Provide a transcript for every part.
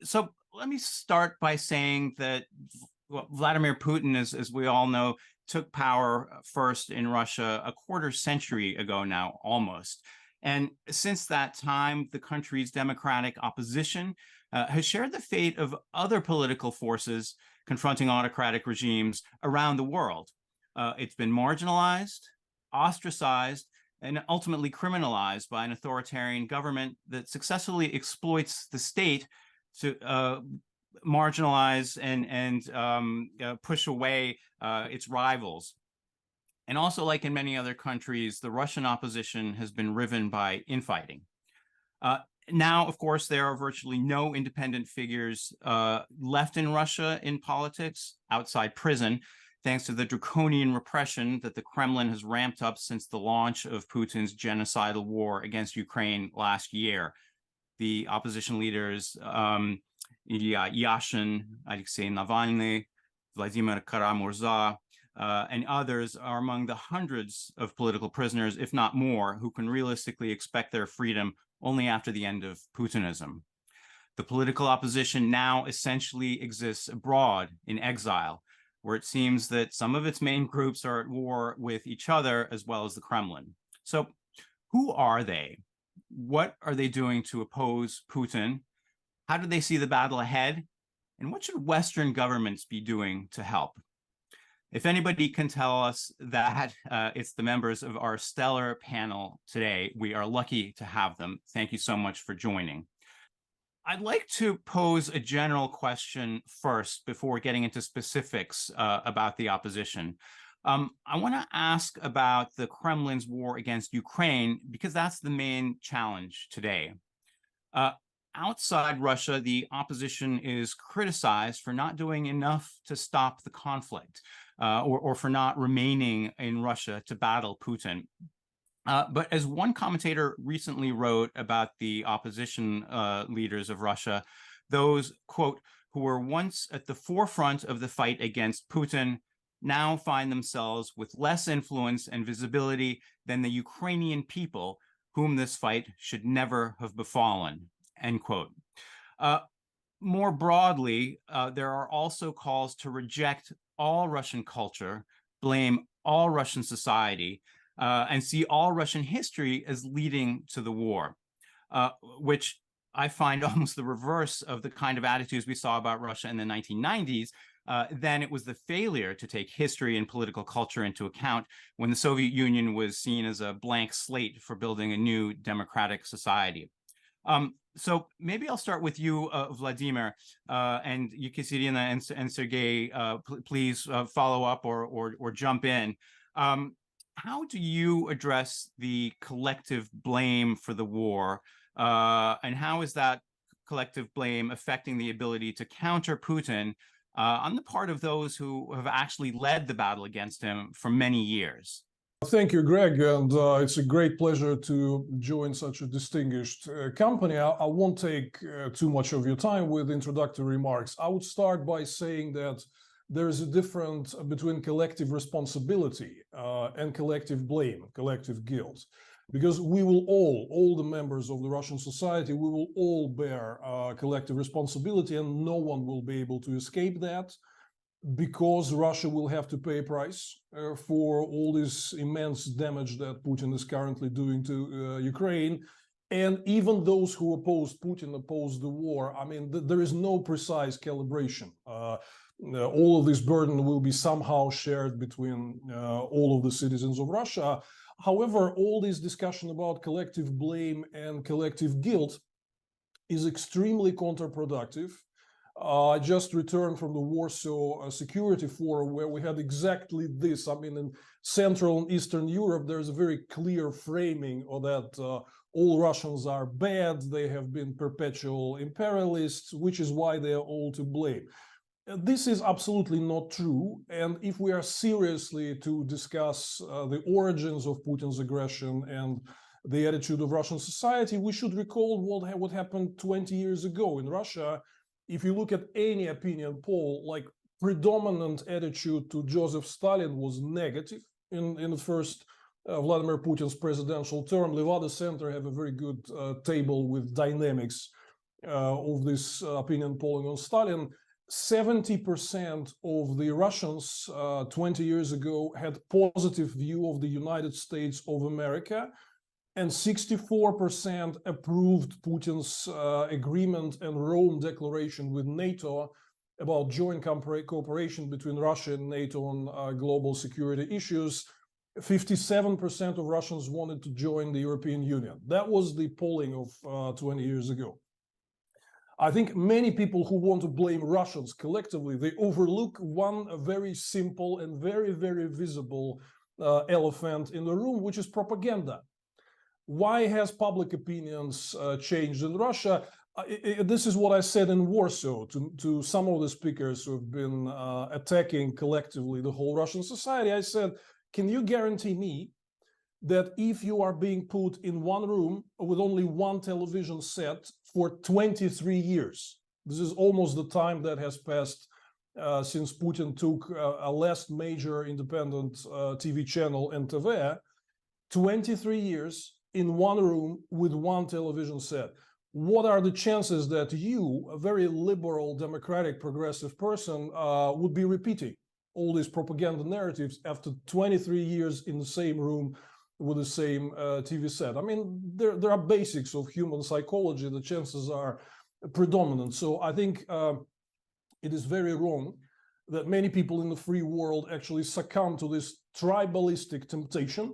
So let me start by saying that Vladimir Putin, as we all know, took power first in Russia a quarter century ago now, almost. And since that time, the country's democratic opposition has shared the fate of other political forces confronting autocratic regimes around the world. It's been marginalized, ostracized, and ultimately criminalized by an authoritarian government that successfully exploits the state to marginalize and push away its rivals. And also, like in many other countries, the Russian opposition has been riven by infighting. Now, of course, there are virtually no independent figures left in Russia in politics outside prison, thanks to the draconian repression that the Kremlin has ramped up since the launch of Putin's genocidal war against Ukraine last year. The opposition leaders, Yashin, Alexei Navalny, Vladimir Kara-Murza, and others are among the hundreds of political prisoners, if not more, who can realistically expect their freedom only after the end of Putinism. The political opposition now essentially exists abroad in exile, where it seems that some of its main groups are at war with each other as well as the Kremlin. So who are they? What are they doing to oppose Putin? How do they see the battle ahead? And what should Western governments be doing to help? If anybody can tell us that, it's the members of our stellar panel today. We are lucky to have them. Thank you so much for joining. I'd like to pose a general question first before getting into specifics about the opposition. I want to ask about the Kremlin's war against Ukraine, because that's the main challenge today. Outside Russia, the opposition is criticized for not doing enough to stop the conflict, or for not remaining in Russia to battle Putin. But as one commentator recently wrote about the opposition leaders of Russia, those, quote, who were once at the forefront of the fight against Putin now find themselves with less influence and visibility than the Ukrainian people, whom this fight should never have befallen, end quote. More broadly, there are also calls to reject all Russian culture, blame all Russian society, and see all Russian history as leading to the war, which I find almost the reverse of the kind of attitudes we saw about Russia in the 1990s. Then it was the failure to take history and political culture into account when the Soviet Union was seen as a blank slate for building a new democratic society. So maybe I'll start with you, Vladimir, and Yekaterina and Sergey, please follow up or jump in. How do you address the collective blame for the war, and how is that collective blame affecting the ability to counter Putin on the part of those who have actually led the battle against him for many years? Thank you, Greg, and it's a great pleasure to join such a distinguished company. I won't take too much of your time with introductory remarks. I would start by saying that there is a difference between collective responsibility and collective blame, collective guilt, because we will all the members of the Russian society, we will all bear collective responsibility, and no one will be able to escape that, because Russia will have to pay a price for all this immense damage that Putin is currently doing to Ukraine. And even those who opposed Putin, opposed the war. I mean, there is no precise calibration. All of this burden will be somehow shared between all of the citizens of Russia. However, all this discussion about collective blame and collective guilt is extremely counterproductive. I just returned from the Warsaw Security Forum, where we had exactly this. I mean, in Central and Eastern Europe, there's a very clear framing of that all Russians are bad, they have been perpetual imperialists, which is why they are all to blame. This is absolutely not true. And if we are seriously to discuss the origins of Putin's aggression and the attitude of Russian society, we should recall what happened 20 years ago in Russia. If you look at any opinion poll, like predominant attitude to Joseph Stalin was negative in the first Vladimir Putin's presidential term. Levada Center have a very good table with dynamics of this opinion polling on Stalin, 70% of the Russians 20 years ago had positive view of the United States of America, and 64% approved Putin's agreement and Rome Declaration with NATO about joint cooperation between Russia and NATO on global security issues. 57% of Russians wanted to join the European Union. That was the polling of 20 years ago. I think many people who want to blame Russians collectively, they overlook one very simple and very, very visible elephant in the room, which is propaganda. Why has public opinions changed in Russia? This is what I said in Warsaw to some of the speakers who have been attacking collectively the whole Russian society. I said, can you guarantee me that if you are being put in one room with only one television set for 23 years, this is almost the time that has passed since Putin took a last major independent TV channel, NTV, 23 years in one room with one television set. What are the chances that you, a very liberal, democratic, progressive person, would be repeating all these propaganda narratives after 23 years in the same room with the same TV set? I mean, there are basics of human psychology. The chances are predominant. So I think it is very wrong that many people in the free world actually succumb to this tribalistic temptation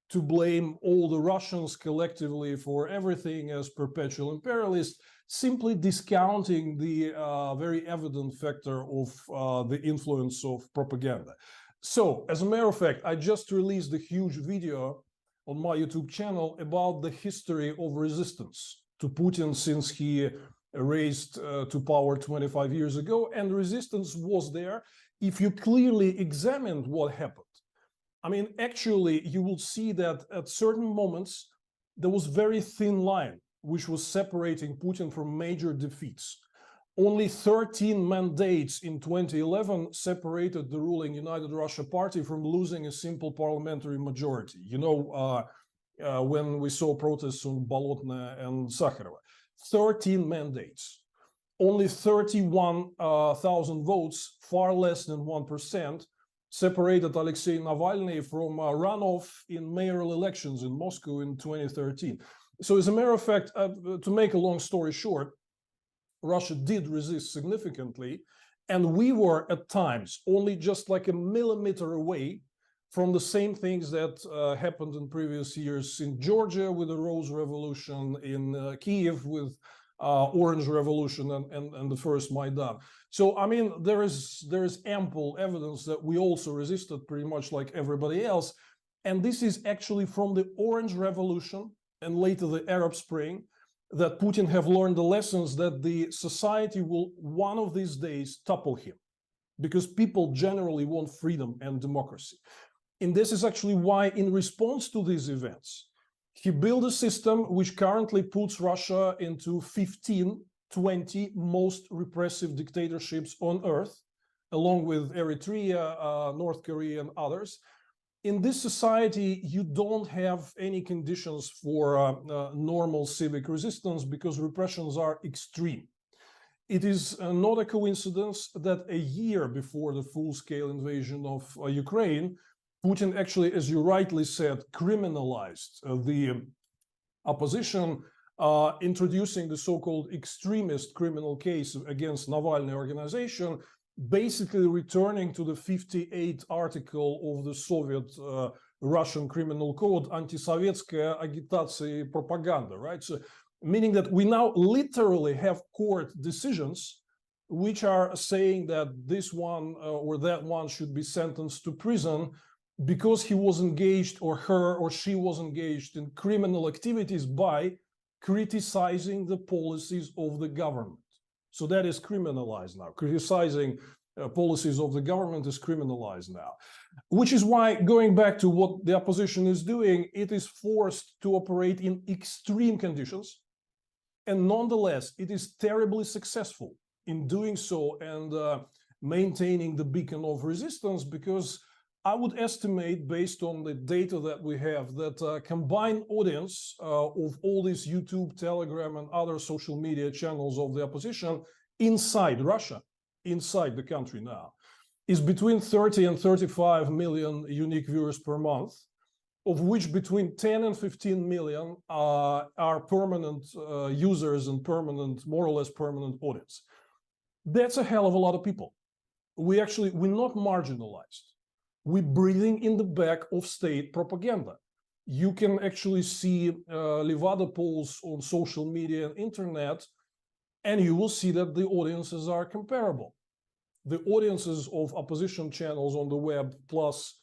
to blame all the Russians collectively for everything as perpetual imperialists, simply discounting the very evident factor of the influence of propaganda. So, as a matter of fact, I just released a huge video on my YouTube channel about the history of resistance to Putin since he raised to power 25 years ago, and resistance was there if you clearly examined what happened. I mean, actually, you will see that at certain moments, there was very thin line, which was separating Putin from major defeats. Only 13 mandates in 2011 separated the ruling United Russia Party from losing a simple parliamentary majority. You know, when we saw protests on Bolotnaya and Sakharova, 13 mandates, only 31,000 votes, far less than 1%, separated Alexei Navalny from a runoff in mayoral elections in Moscow in 2013. So as a matter of fact, to make a long story short, Russia did resist significantly, and we were at times only just like a millimeter away from the same things that happened in previous years in Georgia with the Rose Revolution, in Kiev with Orange Revolution and the first Maidan. So, I mean, there is ample evidence that we also resisted pretty much like everybody else. And this is actually from the Orange Revolution and later the Arab Spring that Putin have learned the lessons that the society will one of these days topple him, because people generally want freedom and democracy. And this is actually why, in response to these events, he built a system which currently puts Russia into 20 most repressive dictatorships on earth, along with Eritrea, North Korea, and others. In this society, you don't have any conditions for normal civic resistance because repressions are extreme. It is not a coincidence that a year before the full-scale invasion of Ukraine, Putin actually, as you rightly said, criminalized the opposition, introducing the so-called extremist criminal case against Navalny organization, basically returning to the 58th article of the Soviet Russian criminal code, anti-Sovietskaya agitatsiya и propaganda, right? So, meaning that we now literally have court decisions which are saying that this one or that one should be sentenced to prison because he was engaged, or her or she was engaged in criminal activities by criticizing the policies of the government. So that is criminalized now. Criticizing policies of the government is criminalized now, which is why, going back to what the opposition is doing, it is forced to operate in extreme conditions. And nonetheless, it is terribly successful in doing so and maintaining the beacon of resistance, because I would estimate, based on the data that we have, that combined audience of all these YouTube, Telegram, and other social media channels of the opposition inside Russia, inside the country now, is between 30 and 35 million unique viewers per month, of which between 10 and 15 million are permanent users and permanent, more or less permanent audience. That's a hell of a lot of people. We're not marginalized. We're breathing in the back of state propaganda. You can actually see Levada polls on social media and internet, and you will see that the audiences are comparable. The audiences of opposition channels on the web plus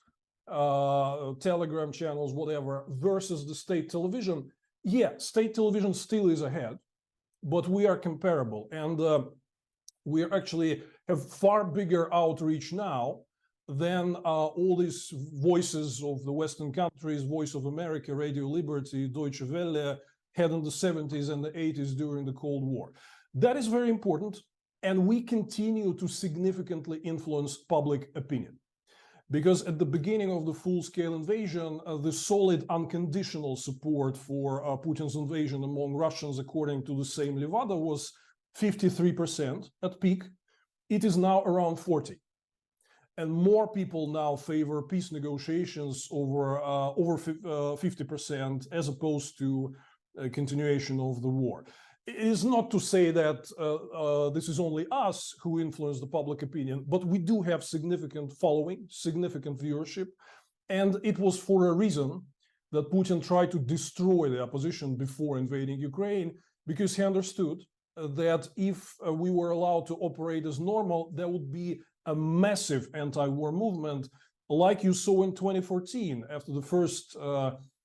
Telegram channels, whatever, versus the state television. Yeah, state television still is ahead, but we are comparable. And we actually have far bigger outreach now than all these voices of the Western countries, Voice of America, Radio Liberty, Deutsche Welle, had in the 70s and the 80s during the Cold War. That is very important, and we continue to significantly influence public opinion. Because at the beginning of the full-scale invasion, the solid unconditional support for Putin's invasion among Russians, according to the same Levada, was 53% at peak. It is now around 40%. And more people now favor peace negotiations over 50%, as opposed to a continuation of the war. It is not to say that this is only us who influence the public opinion, but we do have significant following, significant viewership. And it was for a reason that Putin tried to destroy the opposition before invading Ukraine, because he understood that if we were allowed to operate as normal, there would be a massive anti-war movement, like you saw in 2014 after the first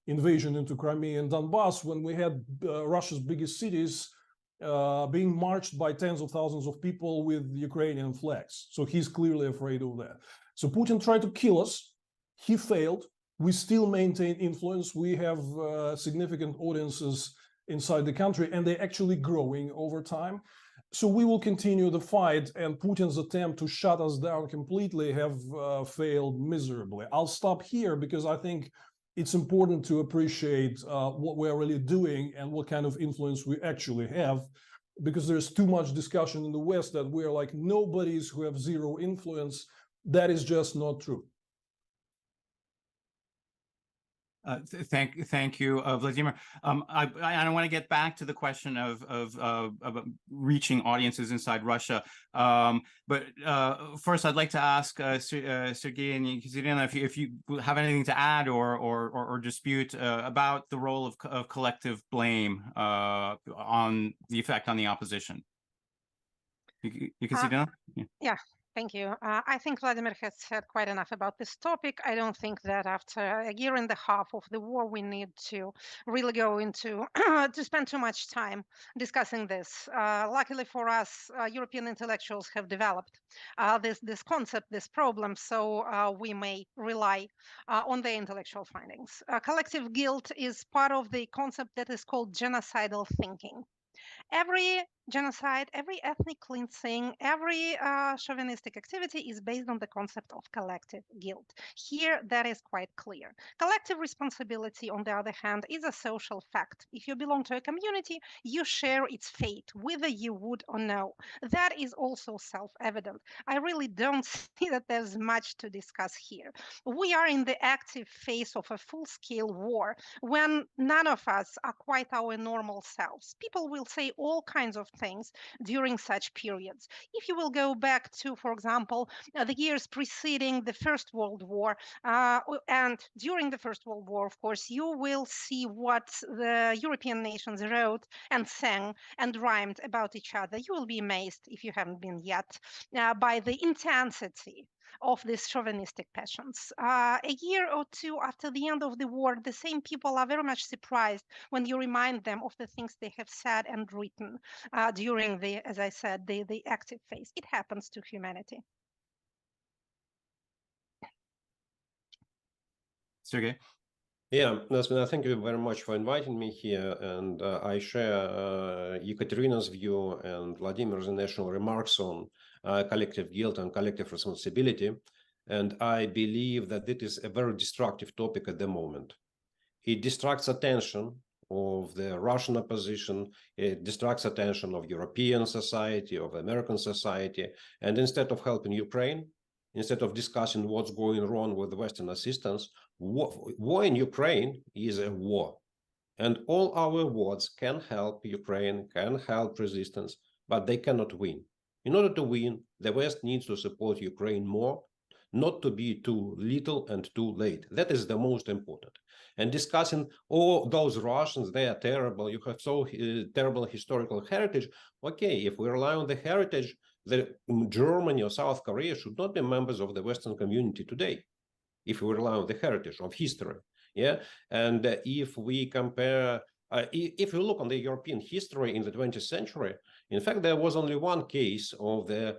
invasion into Crimea and Donbass, when we had Russia's biggest cities being marched by tens of thousands of people with Ukrainian flags. So he's clearly afraid of that. So Putin tried to kill us. He failed. We still maintain influence. We have significant audiences inside the country, and they're actually growing over time. So we will continue the fight, and Putin's attempt to shut us down completely have failed miserably. I'll stop here because I think it's important to appreciate what we're really doing and what kind of influence we actually have, because there's too much discussion in the West that we're like nobodies who have zero influence. That is just not true. Thank you, Vladimir. I want to get back to the question of reaching audiences inside Russia. But first, I'd like to ask Sergey and Ekaterina if you have anything to add or dispute about the role of collective blame on the effect on the opposition. Ekaterina? Yeah. Thank you. I think Vladimir has said quite enough about this topic. I don't think that after a year and a half of the war, we need to really go into to spend too much time discussing this. Luckily for us, European intellectuals have developed this concept, this problem, so we may rely on their intellectual findings. Collective guilt is part of the concept that is called genocidal thinking. Every genocide, every ethnic cleansing, every chauvinistic activity is based on the concept of collective guilt. Here, that is quite clear. Collective responsibility, on the other hand, is a social fact. If you belong to a community, you share its fate, whether you would or no. That is also self-evident. I really don't see that there's much to discuss here. We are in the active phase of a full-scale war when none of us are quite our normal selves. People will say all kinds of things during such periods. If you will go back to, for example, the years preceding the First World War, and during the First World War, of course, you will see what the European nations wrote and sang and rhymed about each other. You will be amazed, if you haven't been yet, by the intensity of these chauvinistic passions. A year or two after the end of the war, the same people are very much surprised when you remind them of the things they have said and written during the, as I said, the active phase. It happens to humanity. Sergey? Yeah, Nasmina, thank you very much for inviting me here. And I share Ekaterina's view and Vladimir's initial remarks on collective guilt and collective responsibility. And I believe that it is a very destructive topic at the moment. It distracts attention of the Russian opposition, it distracts attention of European society, of American society, and instead of helping Ukraine, instead of discussing what's going wrong with Western assistance, war in Ukraine is a war. And all our words can help Ukraine, can help resistance, but they cannot win. In order to win, the West needs to support Ukraine more, not to be too little and too late. That is the most important. And discussing, oh, those Russians, they are terrible, you have so terrible historical heritage. Okay, if we rely on the heritage, Germany or South Korea should not be members of the Western community today, if we rely on the heritage of history. Yeah, and if we compare, if you look on the European history in the 20th century, in fact, there was only one case of the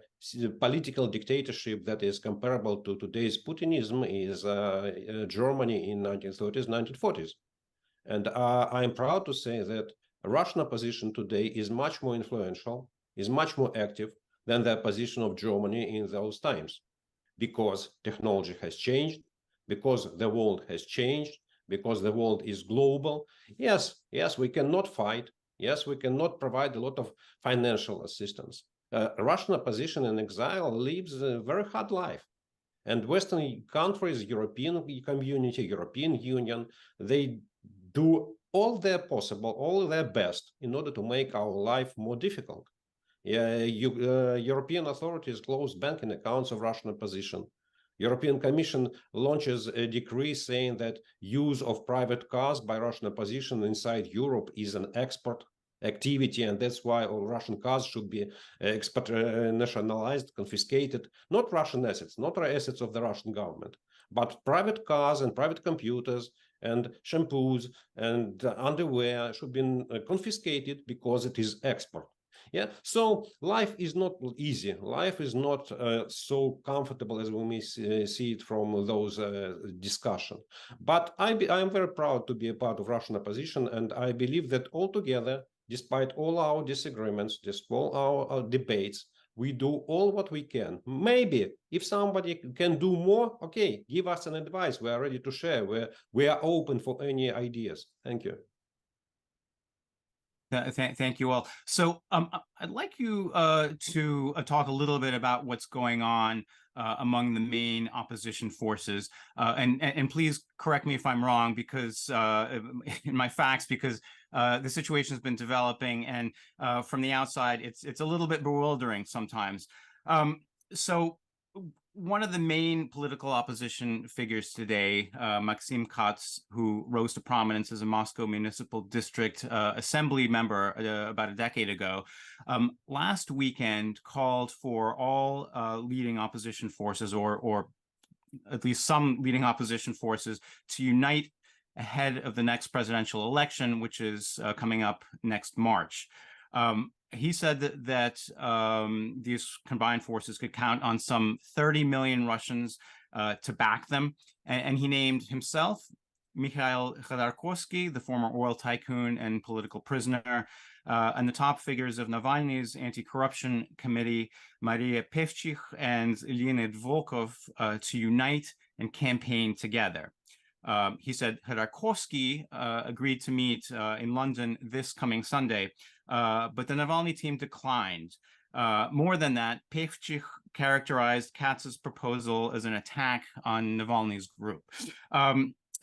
political dictatorship that is comparable to today's Putinism is Germany in 1930s, 1940s. And I'm proud to say that Russian opposition today is much more influential, is much more active than the opposition of Germany in those times, because technology has changed, because the world has changed, because the world is global. Yes, we cannot fight. Yes, we cannot provide a lot of financial assistance. Russian opposition in exile lives a very hard life. And Western countries, European community, European Union, they do all their possible, all their best in order to make our life more difficult. European authorities close banking accounts of Russian opposition. European Commission launches a decree saying that use of private cars by Russian opposition inside Europe is an export activity, and that's why all Russian cars should be nationalized, confiscated. Not Russian assets, not assets of the Russian government, but private cars and private computers and shampoos and underwear should be confiscated because it is export. Yeah, so life is not easy. Life is not so comfortable as we may see it from those discussions. But I am very proud to be a part of Russian opposition, and I believe that altogether, despite all our disagreements, despite all our debates, we do all what we can. Maybe if somebody can do more, okay, give us an advice. We are ready to share. We are open for any ideas. Thank you. Thank you all. So I'd like you to talk a little bit about what's going on among the main opposition forces, and please correct me if I'm wrong, because in my facts, because the situation has been developing, and from the outside, it's a little bit bewildering sometimes. So one of the main political opposition figures today, Maxim Katz, who rose to prominence as a Moscow Municipal District Assembly member about a decade ago, last weekend called for all leading opposition forces, or at least some leading opposition forces, to unite ahead of the next presidential election, which is coming up next March. He said that these combined forces could count on some 30 million Russians to back them. And he named himself, Mikhail Khodorkovsky, the former oil tycoon and political prisoner, and the top figures of Navalny's anti-corruption committee, Maria Pevchikh and Leonid Volkov, to unite and campaign together. He said Khodorkovsky agreed to meet in London this coming Sunday, but the Navalny team declined. More than that, Pevchikh characterized Katz's proposal as an attack on Navalny's group.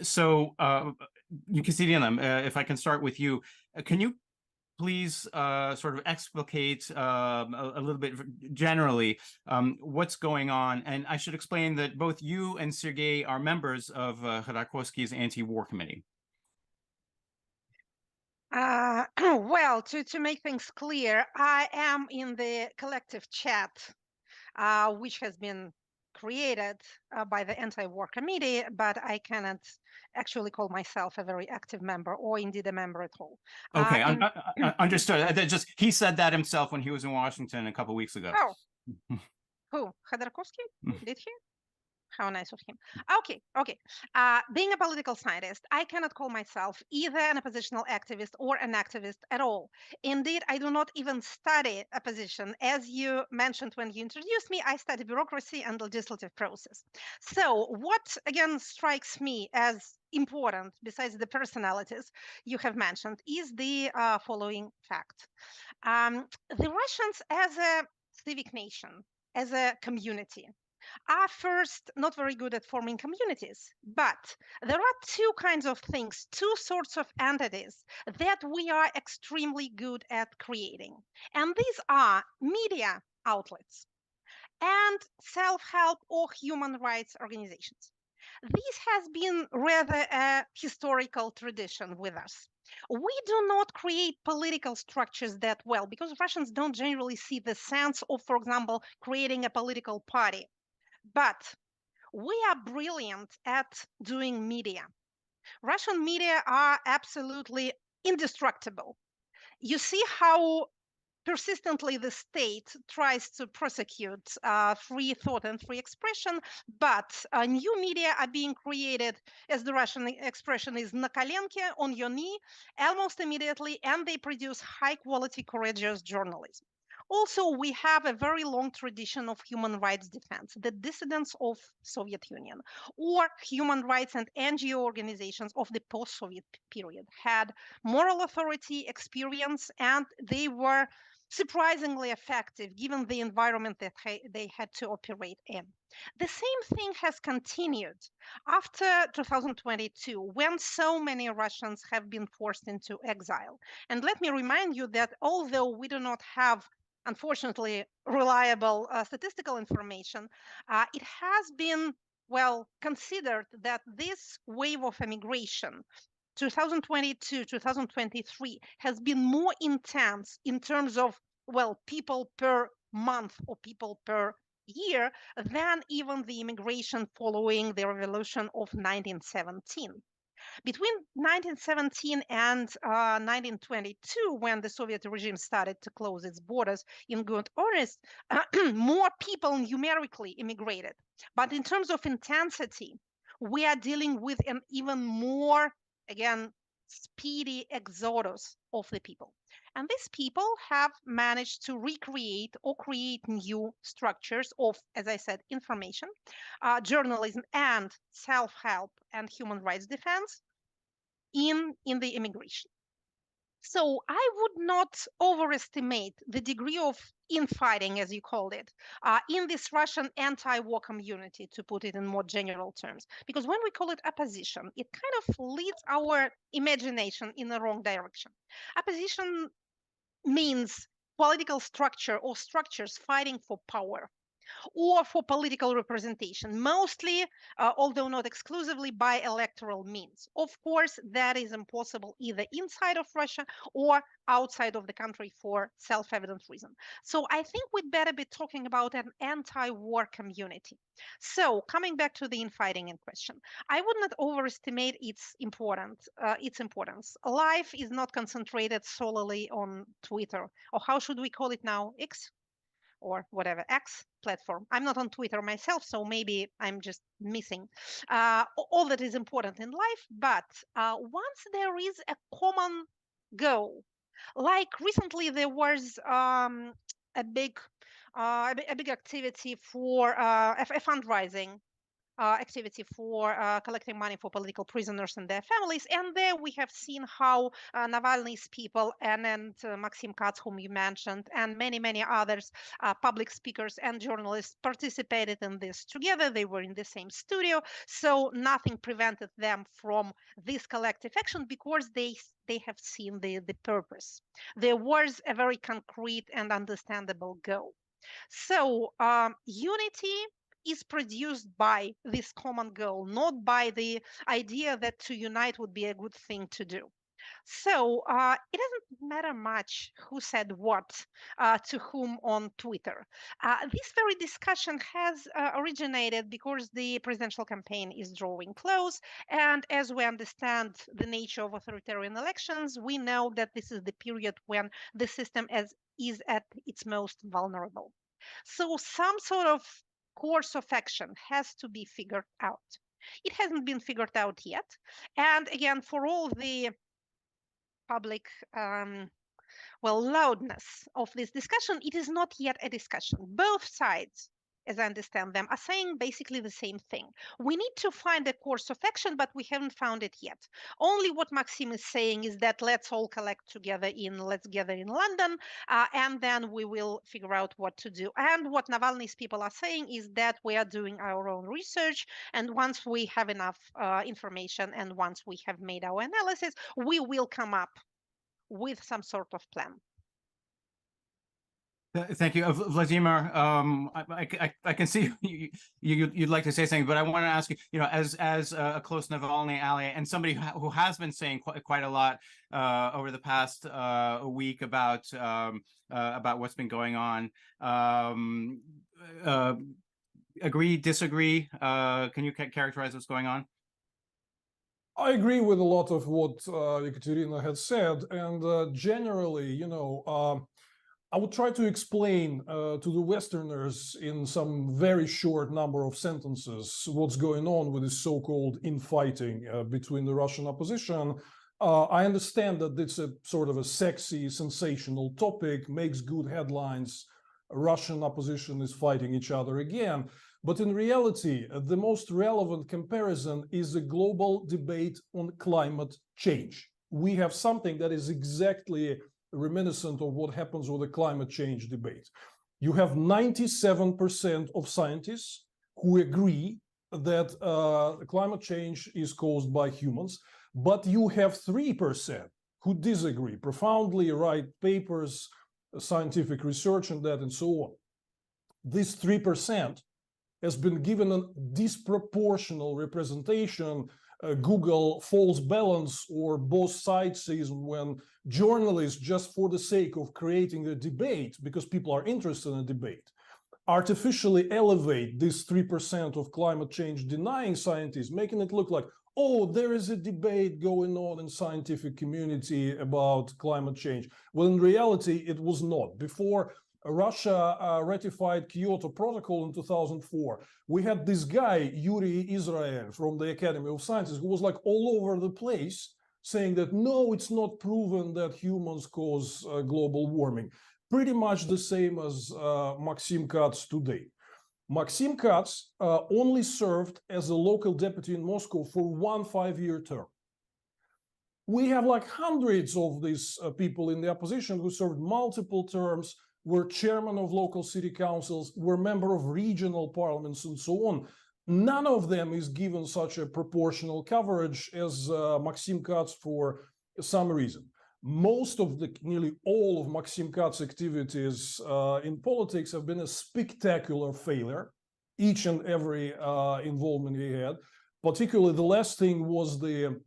So, Yekaterina, if I can start with you, can you please sort of explicate a little bit generally what's going on? And I should explain that both you and Sergei are members of Khodorkovsky's anti-war committee. Well, to make things clear, I am in the collective chat, which has been created by the anti-war committee, but I cannot actually call myself a very active member or indeed a member at all. Okay, understood. He said that himself when he was in Washington a couple of weeks ago. Oh, who? Khodorkovsky? Did he? How nice of him. Okay. Being a political scientist, I cannot call myself either an oppositional activist or an activist at all. Indeed, I do not even study opposition. As you mentioned when you introduced me, I study bureaucracy and legislative process. So what, again, strikes me as important, besides the personalities you have mentioned, is the following fact. The Russians, as a civic nation, as a community, are first not very good at forming communities. But there are two kinds of things, two sorts of entities that we are extremely good at creating. And these are media outlets and self-help or human rights organizations. This has been rather a historical tradition with us. We do not create political structures that well because Russians don't generally see the sense of, for example, creating a political party. But we are brilliant at doing media. Russian media are absolutely indestructible. You see how persistently the state tries to prosecute free thought and free expression, but new media are being created, as the Russian expression is, na kolenke, on your knee, almost immediately, and they produce high quality, courageous journalism. Also, we have a very long tradition of human rights defense. The dissidents of Soviet Union or human rights and NGO organizations of the post-Soviet period had moral authority, experience, and they were surprisingly effective given the environment that they had to operate in. The same thing has continued after 2022, when so many Russians have been forced into exile. And let me remind you that although we do not have, unfortunately, reliable statistical information, it has been well considered that this wave of immigration 2022, 2023 has been more intense in terms of, well, people per month or people per year than even the immigration following the revolution of 1917. Between 1917 and 1922, when the Soviet regime started to close its borders in good earnest, more people numerically immigrated. But in terms of intensity, we are dealing with an even more, again, speedy exodus of the people. And these people have managed to recreate or create new structures of, as I said, information, journalism, and self-help and human rights defense in the immigration. So I would not overestimate the degree of infighting, as you called it, in this Russian anti-war community, to put it in more general terms. Because when we call it opposition, it kind of leads our imagination in the wrong direction. Opposition means political structure or structures fighting for power or for political representation, mostly, although not exclusively, by electoral means. Of course, that is impossible either inside of Russia or outside of the country for self-evident reason. So I think we'd better be talking about an anti-war community. So coming back to the infighting in question, I would not overestimate its importance. Life is not concentrated solely on Twitter, or how should we call it now? X? Or whatever, X platform. I'm not on Twitter myself, so maybe I'm just missing all that is important in life. But once there is a common goal, like recently there was a big activity for a fundraising activity for collecting money for political prisoners and their families. And there we have seen how Navalny's people and Maxim Katz, whom you mentioned, and many, many others, public speakers and journalists participated in this together. They were in the same studio. So nothing prevented them from this collective action because they have seen the purpose. There was a very concrete and understandable goal. So unity is produced by this common goal, not by the idea that to unite would be a good thing to do. So it doesn't matter much who said what to whom on Twitter. This very discussion has originated because the presidential campaign is drawing close. And as we understand the nature of authoritarian elections, we know that this is the period when the system is at its most vulnerable. So some sort of course of action has to be figured out. It hasn't been figured out yet. And again, for all the public loudness of this discussion, it is not yet a discussion. Both sides, as I understand them, are saying basically the same thing. We need to find a course of action, but we haven't found it yet. Only what Maxim is saying is that let's all collect together let's gather in London, and then we will figure out what to do. And what Navalny's people are saying is that we are doing our own research, and once we have enough information and once we have made our analysis, we will come up with some sort of plan. Thank you, Vladimir. I can see you'd like to say something, but I want to ask you, as a close Navalny ally and somebody who has been saying quite a lot over the past week about what's been going on. Agree, disagree? Can you characterize what's going on? I agree with a lot of what Ekaterina had said, and generally, I would try to explain to the Westerners in some very short number of sentences what's going on with this so-called infighting between the Russian opposition. I understand that it's a sort of a sexy, sensational topic, makes good headlines. Russian opposition is fighting each other again. But in reality, the most relevant comparison is the global debate on climate change. We have something that is exactly reminiscent of what happens with the climate change debate. You have 97% of scientists who agree that climate change is caused by humans, but you have 3% who disagree, profoundly write papers, scientific research on that, and so on. This 3% has been given a disproportional representation, Google false balance or both sidesism, when journalists, just for the sake of creating a debate, because people are interested in a debate, artificially elevate this 3% of climate change denying scientists, making it look like, oh, there is a debate going on in scientific community about climate change. Well, in reality, it was not. Before Russia ratified Kyoto Protocol in 2004, we had this guy, Yuri Israel, from the Academy of Sciences, who was like all over the place saying that, no, it's not proven that humans cause global warming. Pretty much the same as Maxim Katz today. Maxim Katz only served as a local deputy in Moscow for 1 5-year term. We have like hundreds of these people in the opposition who served multiple terms, were chairman of local city councils, were member of regional parliaments, and so on. None of them is given such a proportional coverage as Maxim Katz for some reason. Most of nearly all of Maxim Katz's activities in politics have been a spectacular failure, each and every involvement he had. Particularly the last thing was the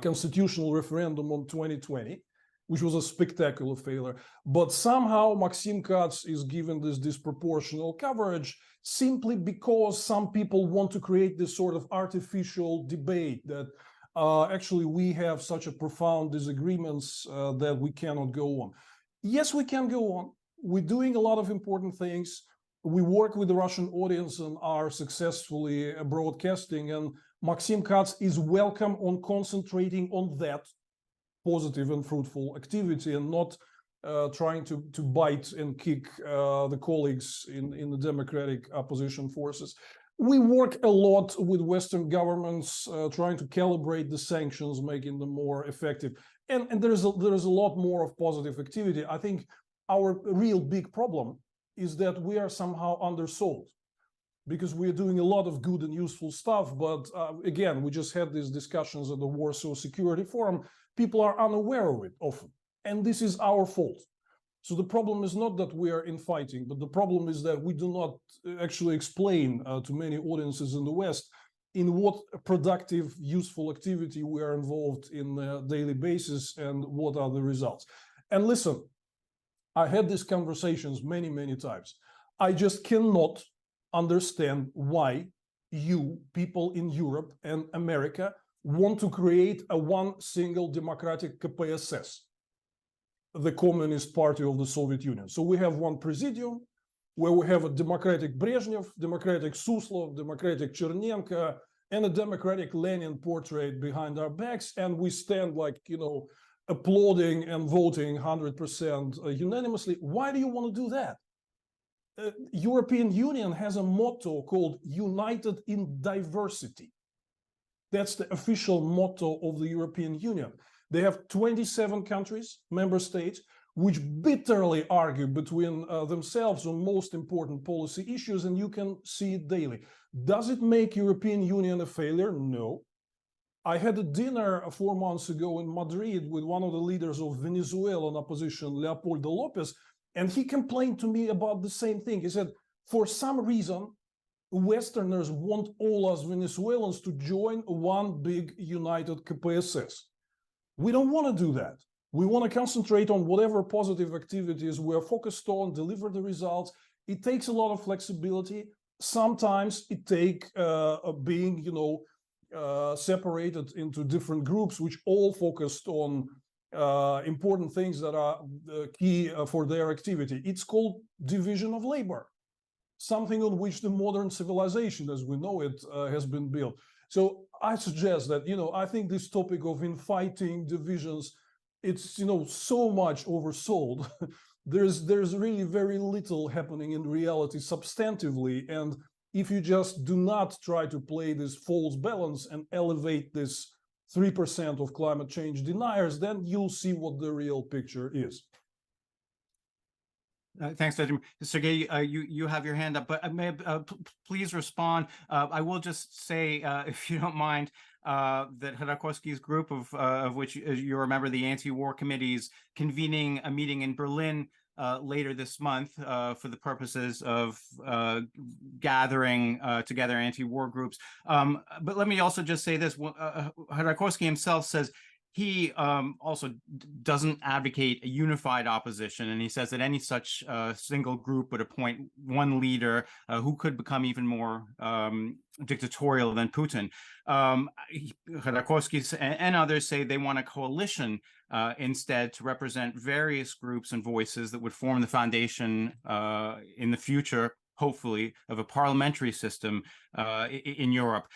constitutional referendum on 2020, which was a spectacular failure. But somehow Maxim Katz is given this disproportional coverage simply because some people want to create this sort of artificial debate that actually we have such a profound disagreements that we cannot go on. Yes, we can go on. We're doing a lot of important things. We work with the Russian audience and are successfully broadcasting, and Maxim Katz is welcome on concentrating on that positive and fruitful activity and not trying to bite and kick the colleagues in the democratic opposition forces. We work a lot with Western governments trying to calibrate the sanctions, making them more effective. And there is a lot more of positive activity. I think our real big problem is that we are somehow undersold, because we are doing a lot of good and useful stuff. But again, we just had these discussions at the Warsaw Security Forum. People are unaware of it often, and this is our fault. So the problem is not that we are infighting, but the problem is that we do not actually explain to many audiences in the West in what productive, useful activity we are involved in a daily basis and what are the results. And listen, I had these conversations many, many times. I just cannot understand why you, people in Europe and America, want to create a one single democratic KPSS, the Communist Party of the Soviet Union. So we have one presidium, where we have a democratic Brezhnev, democratic Suslov, democratic Chernenko, and a democratic Lenin portrait behind our backs, and we stand like, applauding and voting 100% unanimously. Why do you want to do that? European Union has a motto called United in Diversity. That's the official motto of the European Union. They have 27 countries, member states, which bitterly argue between themselves on most important policy issues, and you can see it daily. Does it make European Union a failure? No. I had a dinner 4 months ago in Madrid with one of the leaders of Venezuelan opposition, Leopoldo Lopez, and he complained to me about the same thing. He said, for some reason, Westerners want all us Venezuelans to join one big united KPSS. We don't want to do that. We want to concentrate on whatever positive activities we're focused on, deliver the results. It takes a lot of flexibility. Sometimes it takes being, separated into different groups, which all focused on important things that are key for their activity. It's called division of labor, something on which the modern civilization, as we know it, has been built. So I suggest that, I think this topic of infighting divisions, it's, so much oversold. There's really very little happening in reality substantively. And if you just do not try to play this false balance and elevate this 3% of climate change deniers, then you'll see what the real picture is. Thanks, Vladimir. Sergey, you have your hand up, but please respond. I will just say, if you don't mind, that Khodorkovsky's group, of which you remember, the anti-war committees, convening a meeting in Berlin later this month for the purposes of gathering together anti-war groups. But let me also just say this. Khodorkovsky himself says he also doesn't advocate a unified opposition, and he says that any such single group would appoint one leader who could become even more dictatorial than Putin. Khodorkovsky and others say they want a coalition instead to represent various groups and voices that would form the foundation in the future, hopefully, of a parliamentary system in Europe.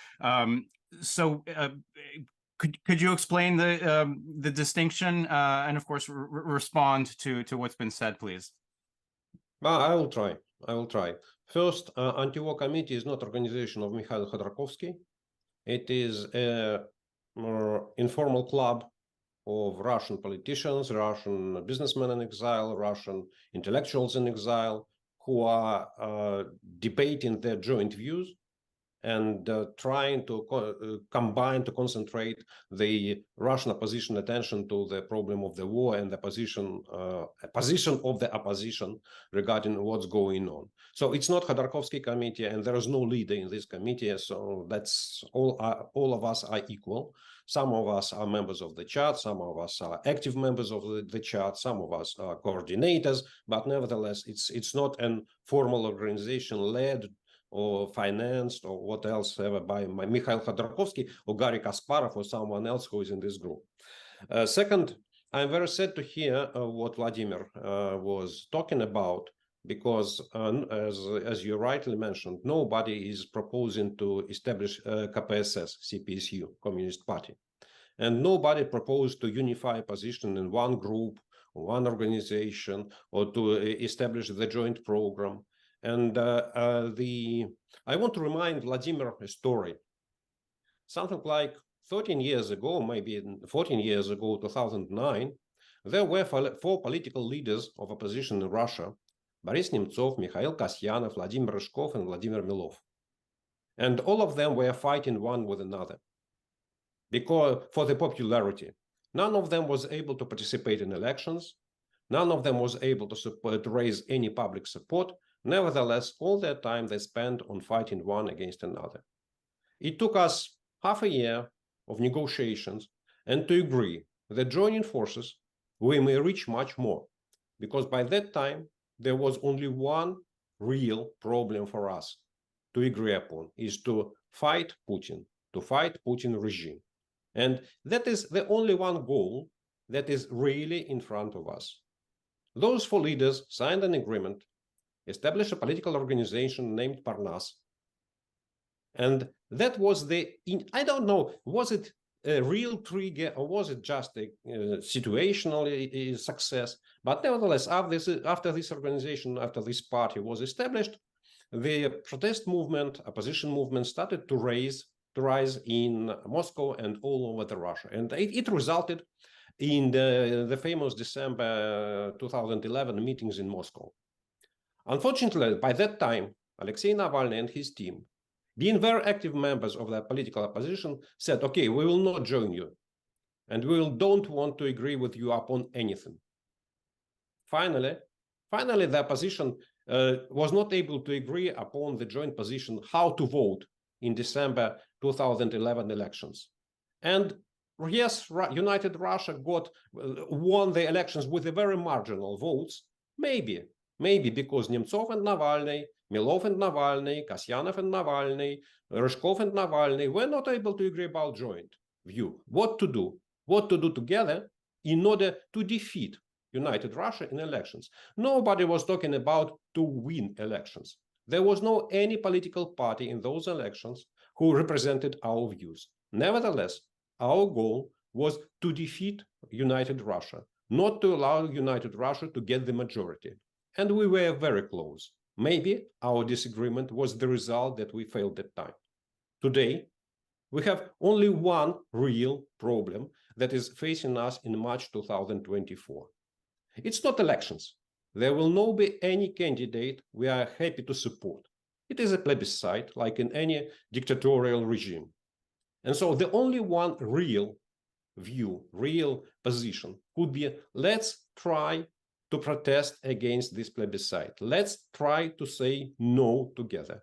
Could you explain the distinction and, of course, respond to what's been said, please? I will try. First, Anti-War Committee is not organization of Mikhail Khodorkovsky. It is an informal club of Russian politicians, Russian businessmen in exile, Russian intellectuals in exile, who are debating their joint views and trying to combine, to concentrate the Russian opposition attention to the problem of the war and the position of the opposition regarding what's going on. So it's not Khodorkovsky committee, and there is no leader in this committee. So that's all of us are equal. Some of us are members of the chart, some of us are active members of the chart, some of us are coordinators, but nevertheless, it's not an formal organization led or financed or what else ever by Mikhail Khodorkovsky or Garry Kasparov or someone else who is in this group. Second, I'm very sad to hear what Vladimir was talking about, because as you rightly mentioned, nobody is proposing to establish KPSS, CPSU, Communist Party. And nobody proposed to unify a position in one group, one organization, or to establish the joint program. And I want to remind Vladimir a story. Something like 13 years ago, maybe 14 years ago, 2009, there were 4 political leaders of opposition in Russia: Boris Nemtsov, Mikhail Kasyanov, Vladimir Ryzhkov, and Vladimir Milov. And all of them were fighting one with another because for the popularity. None of them was able to participate in elections. None of them was able to raise any public support. Nevertheless, all their time they spent on fighting one against another. It took us half a year of negotiations and to agree that joining forces, we may reach much more, because by that time, there was only one real problem for us to agree upon, is to fight Putin regime. And that is the only one goal that is really in front of us. Those 4 leaders signed an agreement established a political organization named Parnas. And that was I don't know, was it a real trigger or was it just a situational success? But nevertheless, after this organization, after this party was established, the protest movement, opposition movement started to rise in Moscow and all over the Russia. And it resulted in the famous December 2011 meetings in Moscow. Unfortunately, by that time, Alexei Navalny and his team, being very active members of the political opposition, said, okay, we will not join you. And we don't want to agree with you upon anything. Finally, the opposition was not able to agree upon the joint position how to vote in December 2011 elections. And yes, United Russia won the elections with a very marginal votes, maybe because Nemtsov and Navalny, Milov and Navalny, Kasyanov and Navalny, Ryzhkov and Navalny were not able to agree about joint view. What to do together in order to defeat United Russia in elections. Nobody was talking about to win elections. There was no any political party in those elections who represented our views. Nevertheless, our goal was to defeat United Russia, not to allow United Russia to get the majority. And we were very close. Maybe our disagreement was the result that we failed that time. Today, we have only one real problem that is facing us in March 2024. It's not elections. There will not be any candidate we are happy to support. It is a plebiscite, like in any dictatorial regime. And so the only one real view, real position could be, let's try to protest against this plebiscite. Let's try to say no together.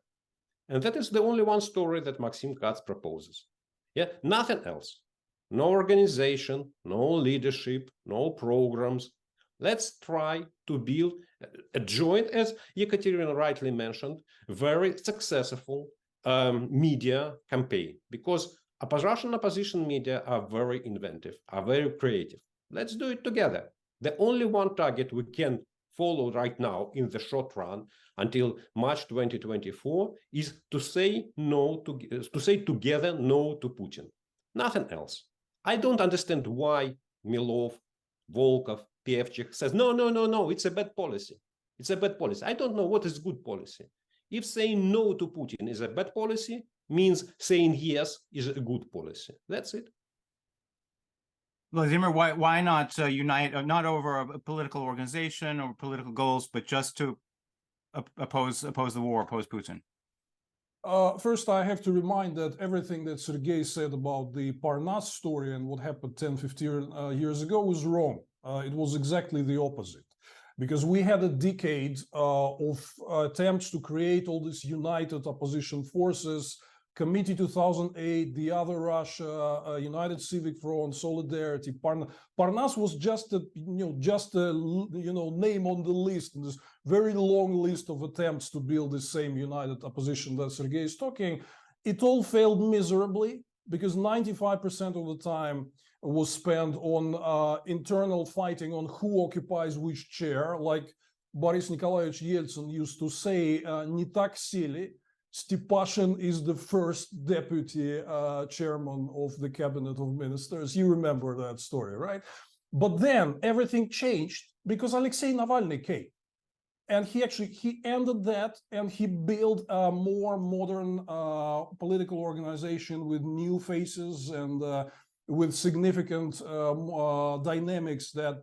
And that is the only one story that Maxim Katz proposes. Yeah, nothing else. No organization, no leadership, no programs. Let's try to build a joint, as Ekaterina rightly mentioned, very successful media campaign, because Russian opposition media are very inventive, are very creative. Let's do it together. The only one target we can follow right now in the short run until March 2024 is to say together no to Putin. Nothing else. I don't understand why Milov, Volkov, Pievchik says, no, it's a bad policy. It's a bad policy. I don't know what is good policy. If saying no to Putin is a bad policy, means saying yes is a good policy. That's it. Vladimir, why not unite, not over a political organization or political goals, but just to oppose the war, oppose Putin? First, I have to remind that everything that Sergei said about the Parnas story and what happened 10, 15 years ago was wrong. It was exactly the opposite, because we had a decade of attempts to create all these united opposition forces, Committee 2008, the Other Russia, United Civic Front, Solidarity. Parnas was just a name on the list, in this very long list of attempts to build the same united opposition that Sergei is talking. It all failed miserably, because 95% of the time was spent on internal fighting on who occupies which chair. Like Boris Nikolaevich Yeltsin used to say, "Не так сели." Stepashin is the first deputy chairman of the cabinet of ministers. You remember that story, right? But then everything changed because Alexei Navalny came. And he ended that, and he built a more modern political organization with new faces and with significant dynamics that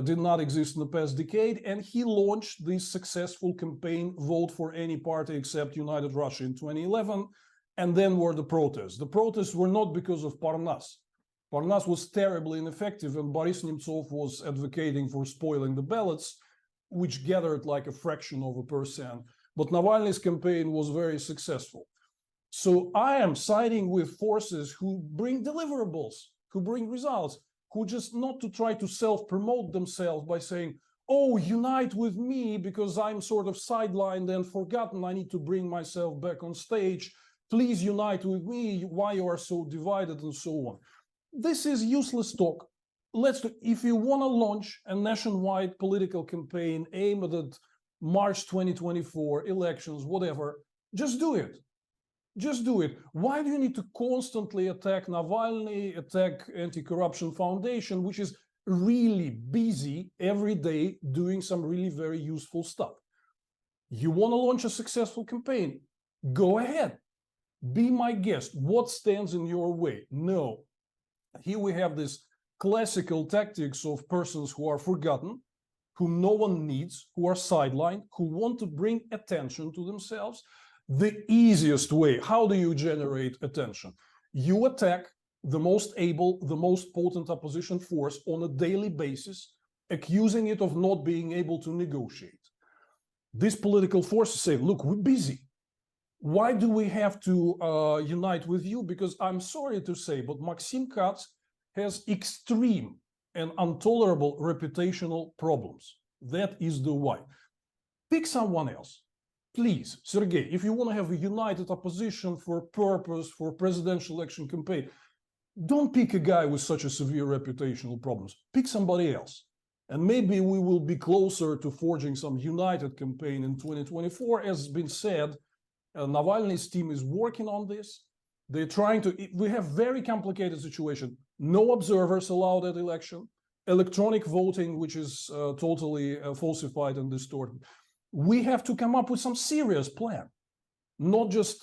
did not exist in the past decade. And he launched this successful campaign, Vote for Any Party Except United Russia, in 2011. And then were the protests. The protests were not because of Parnas. Parnas was terribly ineffective, and Boris Nemtsov was advocating for spoiling the ballots, which gathered like a fraction of 1%. But Navalny's campaign was very successful. So I am siding with forces who bring deliverables, who bring results, who just not to try to self-promote themselves by saying, oh, unite with me because I'm sort of sidelined and forgotten. I need to bring myself back on stage. Please unite with me. Why you are so divided, and so on. This is useless talk. If you want to launch a nationwide political campaign aimed at March 2024, elections, whatever, just do it. Just do it. Why do you need to constantly attack Navalny, attack Anti-Corruption Foundation, which is really busy every day doing some really very useful stuff? You want to launch a successful campaign? Go ahead. Be my guest. What stands in your way? No. Here we have this classical tactics of persons who are forgotten, whom no one needs, who are sidelined, who want to bring attention to themselves. The easiest way, how do you generate attention? You attack the most able, the most potent opposition force on a daily basis, accusing it of not being able to negotiate. These political forces say, look, we're busy. Why do we have to unite with you? Because I'm sorry to say, but Maxim Katz has extreme and intolerable reputational problems. That is the why. Pick someone else. Please, Sergey, if you want to have a united opposition for purpose, for presidential election campaign, don't pick a guy with such a severe reputational problems. Pick somebody else. And maybe we will be closer to forging some united campaign in 2024. As has been said, Navalny's team is working on this. They're trying to, we have very complicated situation. No observers allowed at election, electronic voting, which is totally falsified and distorted. We have to come up with some serious plan, not just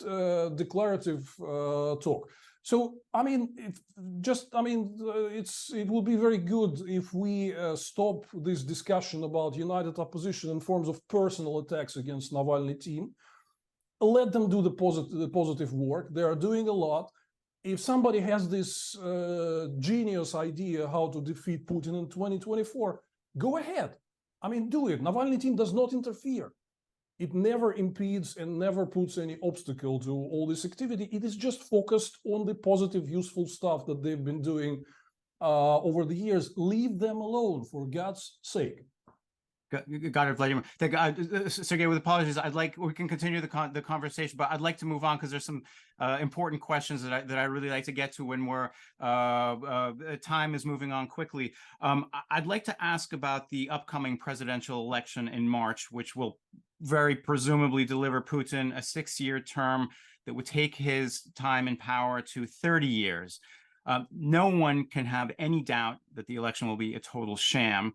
declarative talk. So, I mean, it will be very good if we stop this discussion about united opposition in forms of personal attacks against Navalny team. Let them do the positive work. They are doing a lot. If somebody has this genius idea how to defeat Putin in 2024, go ahead. I mean, do it. Navalny team does not interfere. It never impedes and never puts any obstacle to all this activity. It is just focused on the positive, useful stuff that they've been doing over the years. Leave them alone, for God's sake. Got it, Vladimir. Sergey, with apologies, we can continue the conversation, but I'd like to move on because there's some important questions that I really like to get to when time is moving on quickly. I'd like to ask about the upcoming presidential election in March, which will very presumably deliver Putin a 6-year term that would take his time in power to 30 years. No one can have any doubt that the election will be a total sham.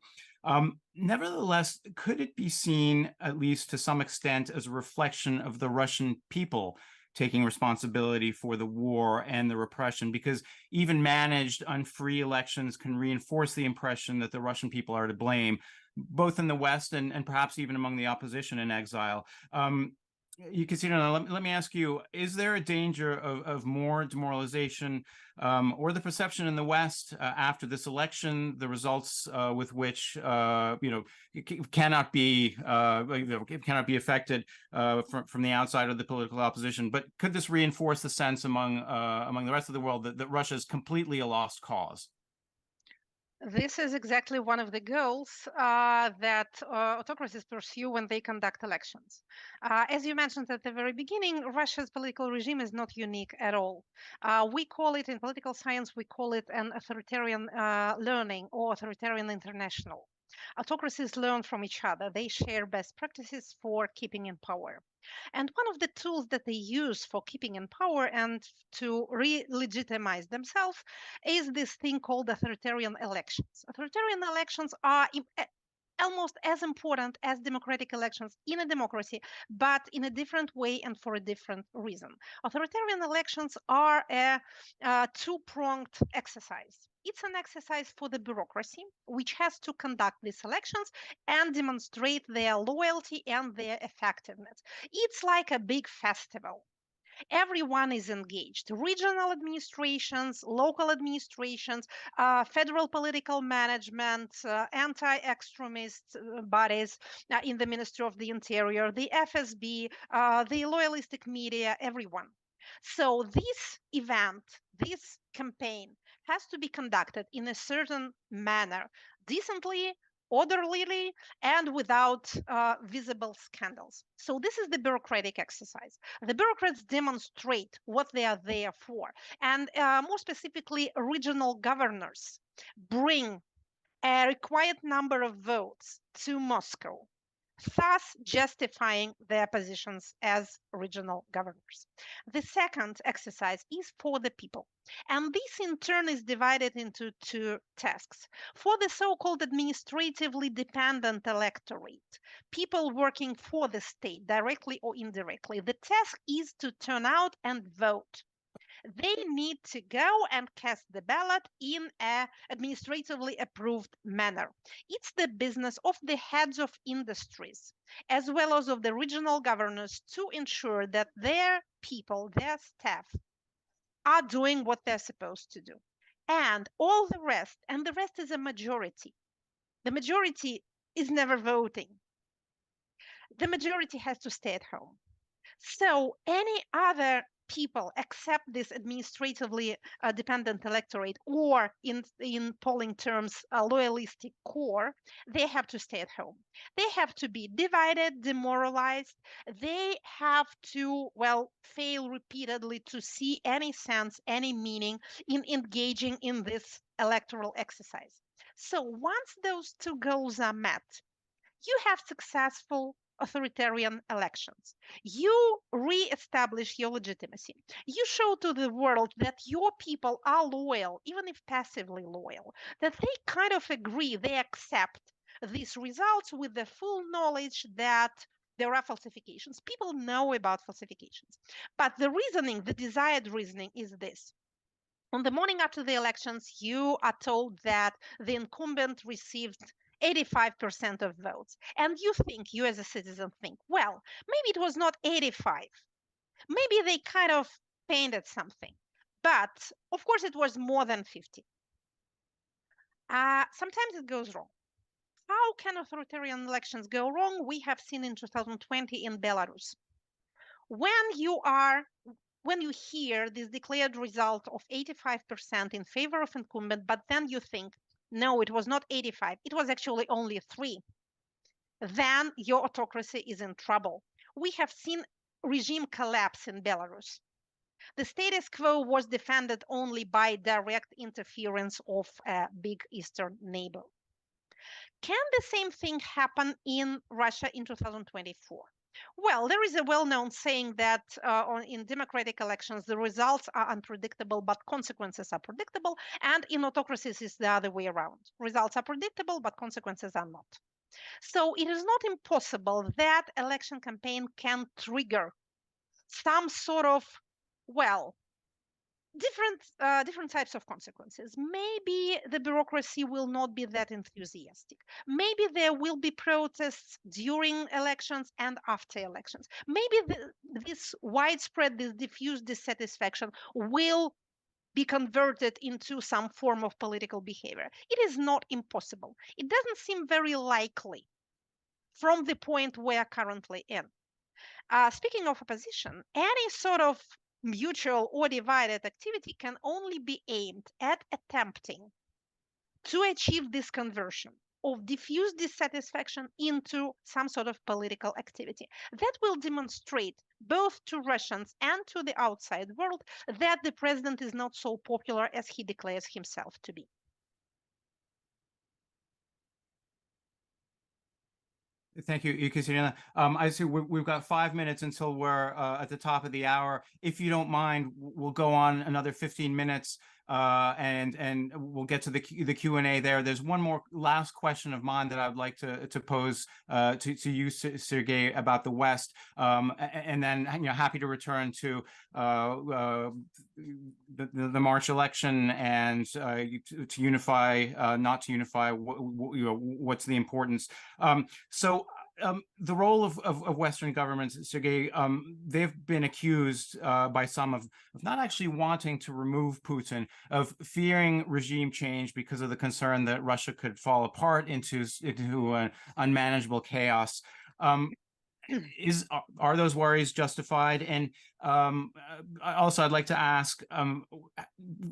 Nevertheless, could it be seen, at least to some extent, as a reflection of the Russian people taking responsibility for the war and the repression? Because even managed unfree elections can reinforce the impression that the Russian people are to blame, both in the West and perhaps even among the opposition in exile. You can see, let me ask you, is there a danger of more demoralization or the perception in the West after this election, the results with which cannot be affected from the outside of the political opposition? But could this reinforce the sense among the rest of the world that Russia is completely a lost cause? This is exactly one of the goals that autocracies pursue when they conduct elections. As you mentioned at the very beginning, Russia's political regime is not unique at all. We call it, in political science, we call it an authoritarian learning or authoritarian international. Autocracies learn from each other. They share best practices for keeping in power. And one of the tools that they use for keeping in power and to re-legitimize themselves is this thing called authoritarian elections. Authoritarian elections are almost as important as democratic elections in a democracy, but in a different way and for a different reason. Authoritarian elections are a two-pronged exercise. It's an exercise for the bureaucracy, which has to conduct these elections and demonstrate their loyalty and their effectiveness. It's like a big festival. Everyone is engaged. Regional administrations, local administrations, federal political management, anti-extremist bodies in the Ministry of the Interior, the FSB, the loyalistic media, everyone. So this event, this campaign has to be conducted in a certain manner, decently, orderly, and without visible scandals. So this is the bureaucratic exercise. The bureaucrats demonstrate what they are there for. And more specifically, regional governors bring a required number of votes to Moscow thus justifying their positions as regional governors. The second exercise is for the people, and this in turn is divided into two tasks. For the so-called administratively dependent electorate, people working for the state, directly or indirectly, the task is to turn out and vote. They need to go and cast the ballot in an administratively approved manner. It's the business of the heads of industries, as well as of the regional governors, to ensure that their people, their staff, are doing what they're supposed to do. And all the rest, and the rest is a majority. The majority is never voting. The majority has to stay at home. So any other people except this administratively dependent electorate, or in polling terms, a loyalistic core, they have to stay at home. They have to be divided, demoralized. They have to, well, fail repeatedly to see any sense, any meaning in engaging in this electoral exercise. So once those two goals are met, you have successful authoritarian elections. You re-establish your legitimacy. You show to the world that your people are loyal, even if passively loyal, that they kind of agree, they accept these results with the full knowledge that there are falsifications. People know about falsifications. But the reasoning, the desired reasoning is this. On the morning after the elections, you are told that the incumbent received 85% of votes. And you as a citizen think, well, maybe it was not 85. Maybe they kind of painted something. But of course, it was more than 50. Sometimes it goes wrong. How can authoritarian elections go wrong? We have seen in 2020 in Belarus. When you hear this declared result of 85% in favor of incumbent, but then you think, no, it was not 85, it was actually only 3, then your autocracy is in trouble. We have seen regime collapse in Belarus. The status quo was defended only by direct interference of a big Eastern neighbor. Can the same thing happen in Russia in 2024? Well, there is a well-known saying that in democratic elections, the results are unpredictable, but consequences are predictable. And in autocracies, it's the other way around. Results are predictable, but consequences are not. So it is not impossible that election campaign can trigger some sort of, well, different types of consequences. Maybe the bureaucracy will not be that enthusiastic. Maybe there will be protests during elections and after elections. Maybe this widespread, this diffuse dissatisfaction will be converted into some form of political behavior. It is not impossible. It doesn't seem very likely from the point we're currently in. Speaking of opposition, any sort of mutual or divided activity can only be aimed at attempting to achieve this conversion of diffuse dissatisfaction into some sort of political activity. That will demonstrate both to Russians and to the outside world that the president is not so popular as he declares himself to be. Thank you, Ekaterina. I see we've got 5 minutes until we're at the top of the hour. If you don't mind, we'll go on another 15 minutes and we'll get to the Q&A there. There's one more last question of mine that I'd like to pose to you, Sergey, about the West, and then happy to return to the March election and to unify, not to unify. What's the importance? The role of Western governments, Sergey, they've been accused by some of not actually wanting to remove Putin, of fearing regime change because of the concern that Russia could fall apart into an unmanageable chaos. Are those worries justified? And also, I'd like to ask,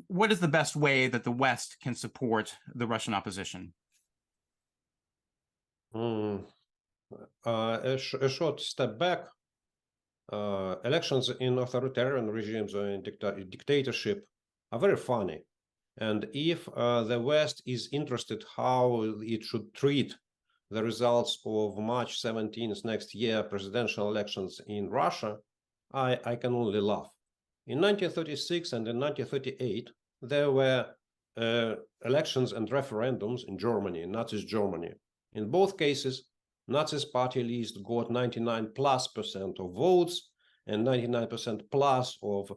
what is the best way that the West can support the Russian opposition? A short step back. Elections in authoritarian regimes or in dictatorship are very funny. And if the West is interested how it should treat the results of March 17th next year presidential elections in Russia, I can only laugh. In 1936 and in 1938, there were elections and referendums in Germany, in Nazi Germany. In both cases, Nazis party list got 99+% of votes, and 99% plus of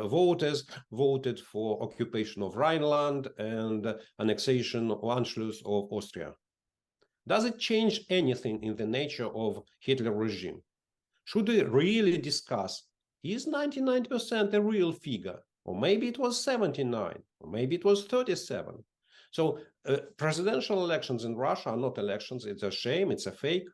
voters voted for occupation of Rhineland and annexation or Anschluss of Austria. Does it change anything in the nature of Hitler regime? Should we really discuss, is 99% a real figure? Or maybe it was 79, or maybe it was 37. So presidential elections in Russia are not elections. It's a shame, it's a fake.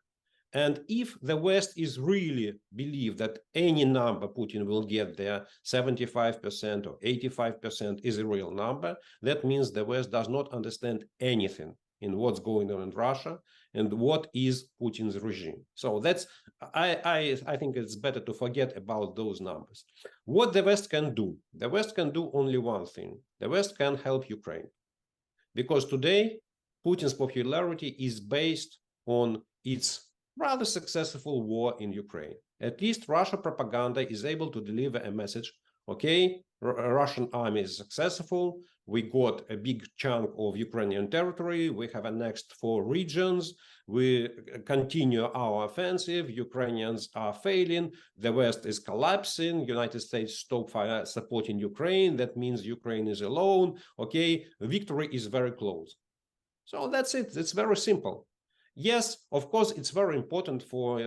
And if the West is really believe that any number Putin will get there, 75% or 85% is a real number, that means the West does not understand anything in what's going on in Russia and what is Putin's regime. So that's, I think it's better to forget about those numbers. What the West can do? The West can do only one thing. The West can help Ukraine. Because today, Putin's popularity is based on its rather successful war in Ukraine. At least Russia propaganda is able to deliver a message. Okay, Russian army is successful. We got a big chunk of Ukrainian territory. We have annexed 4 regions. We continue our offensive. Ukrainians are failing. The West is collapsing. United States stop supporting Ukraine. That means Ukraine is alone. Okay, victory is very close. So that's it. It's very simple. Yes, of course, it's very important for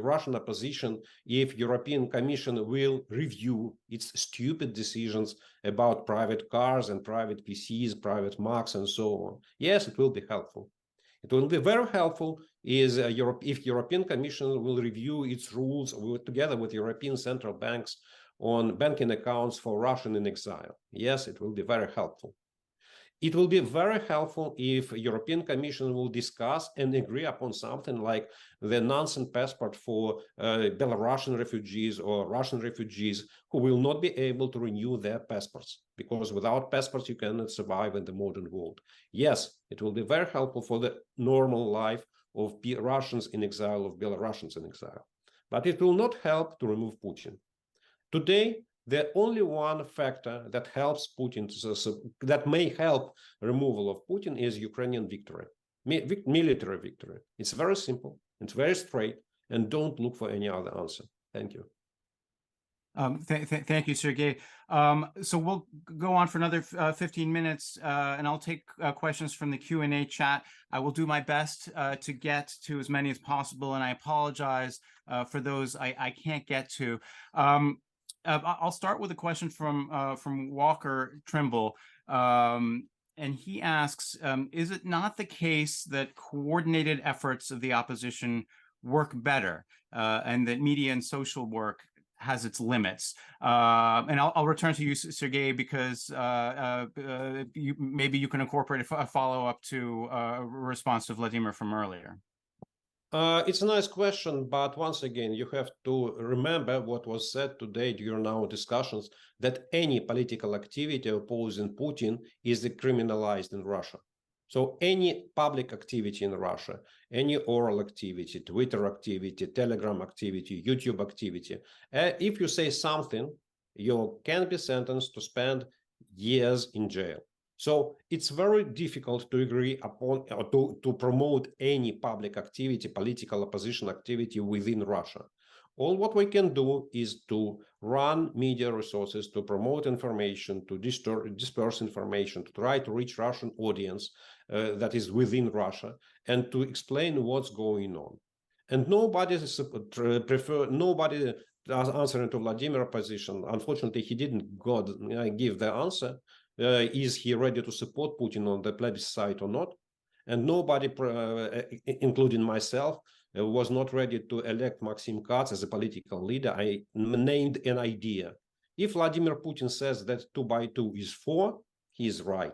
Russian opposition if European Commission will review its stupid decisions about private cars and private PCs, private Macs, and so on. Yes, it will be helpful. It will be very helpful if European Commission will review its rules together with European central banks on banking accounts for Russian in exile. Yes, it will be very helpful. It will be very helpful if European Commission will discuss and agree upon something like the nonsense passport for Belarusian refugees or Russian refugees who will not be able to renew their passports, because without passports you cannot survive in the modern world. Yes, it will be very helpful for the normal life of Russians in exile, of Belarusians in exile. But it will not help to remove Putin. Today, the only one factor that helps Putin, that may help removal of Putin, is Ukrainian victory, military victory. It's very simple, it's very straight, and don't look for any other answer. Thank you. Thank you, Sergey. So we'll go on for another 15 minutes, and I'll take questions from the Q&A chat. I will do my best to get to as many as possible, and I apologize for those I can't get to. I'll start with a question from Walker Trimble, and he asks, is it not the case that coordinated efforts of the opposition work better, and that media and social work has its limits? And I'll return to you, Sergey, because maybe you can incorporate a follow-up to a response to Vladimir from earlier. It's a nice question, but once again, you have to remember what was said today during our discussions, that any political activity opposing Putin is criminalized in Russia. So any public activity in Russia, any oral activity, Twitter activity, Telegram activity, YouTube activity, if you say something, you can be sentenced to spend years in jail. So it's very difficult to agree upon or to promote any public activity, political opposition activity within Russia. All what we can do is to run media resources, to promote information, to disperse information, to try to reach Russian audience that is within Russia, and to explain what's going on. And nobody answering to Vladimir's position. Unfortunately, he didn't give the answer. Is he ready to support Putin on the plebiscite or not? And nobody, including myself, was not ready to elect Maxim Katz as a political leader. I named an idea. If Vladimir Putin says that 2 by 2 is 4, he is right.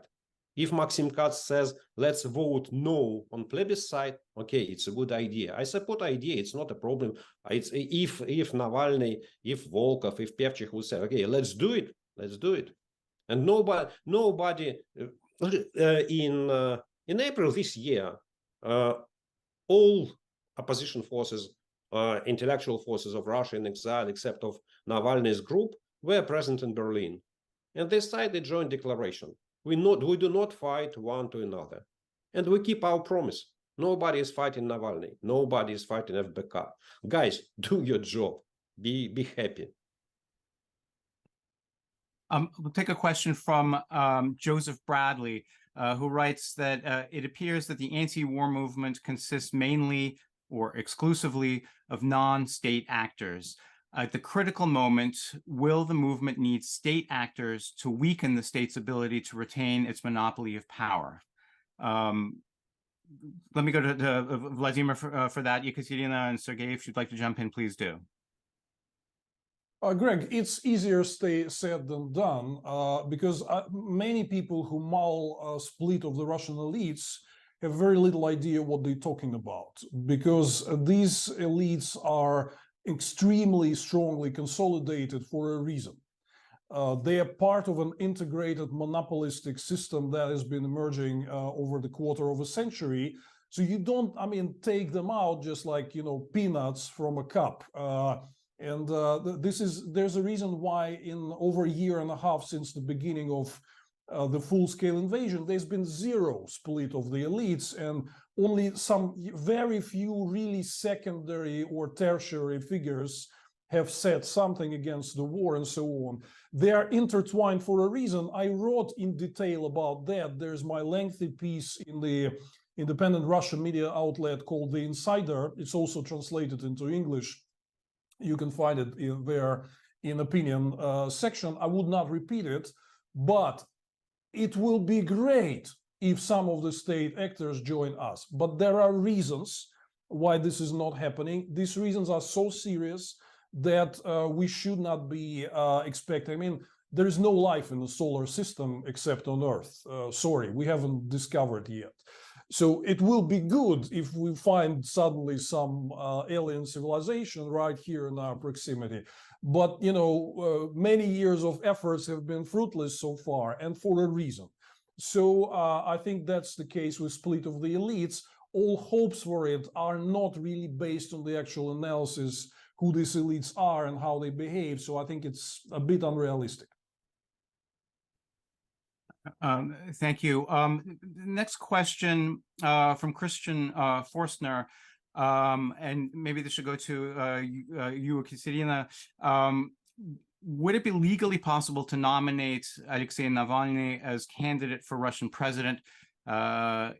If Maxim Katz says, let's vote no on plebiscite, okay, it's a good idea. I support idea, it's not a problem. It's if Navalny, if Volkov, if Pevchik will say, okay, let's do it, let's do it. And nobody in April this year, all opposition forces, intellectual forces of Russia in exile, except of Navalny's group, were present in Berlin. And they signed a joint declaration. We do not fight one to another. And we keep our promise. Nobody is fighting Navalny. Nobody is fighting FBK. Guys, do your job. Be happy. We'll take a question from Joseph Bradley, who writes that it appears that the anti-war movement consists mainly or exclusively of non-state actors. At the critical moment, will the movement need state actors to weaken the state's ability to retain its monopoly of power? Let me go to Vladimir for that. Ekaterina and Sergey, if you'd like to jump in, please do. Greg, it's easier said than done because many people who mull split of the Russian elites have very little idea what they're talking about, because these elites are extremely strongly consolidated for a reason. They are part of an integrated monopolistic system that has been emerging over the quarter of a century. So you don't, take them out just like, peanuts from a cup. There's a reason why in over a year and a half since the beginning of the full-scale invasion, there's been zero split of the elites, and only some very few really secondary or tertiary figures have said something against the war and so on. They are intertwined for a reason. I wrote in detail about that. There's my lengthy piece in the independent Russian media outlet called The Insider. It's also translated into English. You can find it there in opinion section. I would not repeat it, but it will be great if some of the state actors join us. But there are reasons why this is not happening. These reasons are so serious that we should not be expecting. There is no life in the solar system except on Earth. Sorry, we haven't discovered yet. So it will be good if we find suddenly some alien civilization right here in our proximity. But, many years of efforts have been fruitless so far, and for a reason. So I think that's the case with split of the elites. All hopes for it are not really based on the actual analysis who these elites are and how they behave. So I think it's a bit unrealistic. Thank you. Next question from Christian Forstner, and maybe this should go to you, Ekaterina. Would it be legally possible to nominate Alexei Navalny as candidate for Russian president? And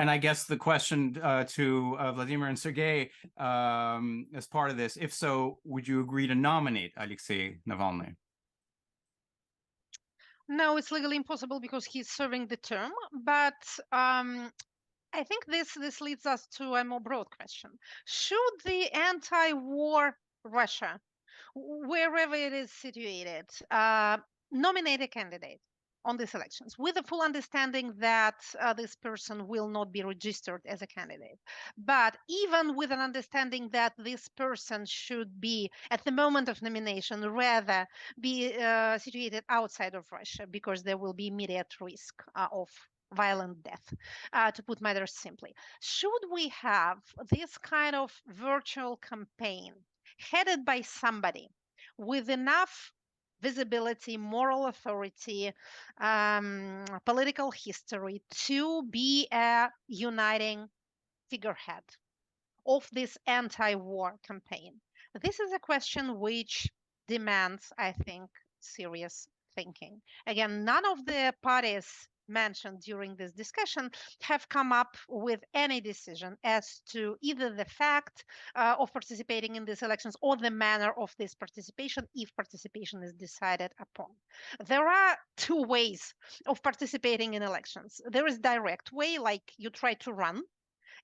I guess the question to Vladimir and Sergey as part of this, if so, would you agree to nominate Alexei Navalny? No, it's legally impossible because he's serving the term. But I think this leads us to a more broad question. Should the anti-war Russia, wherever it is situated, nominate a candidate on these elections with the full understanding that this person will not be registered as a candidate, but even with an understanding that this person should be, at the moment of nomination, rather be situated outside of Russia, because there will be immediate risk of violent death, to put matters simply. Should we have this kind of virtual campaign headed by somebody with enough visibility, moral authority, political history to be a uniting figurehead of this anti-war campaign? This is a question which demands, I think, serious thinking. Again, none of the parties mentioned during this discussion have come up with any decision as to either the fact of participating in these elections or the manner of this participation, if participation is decided upon. There are two ways of participating in elections. There is direct way, like you try to run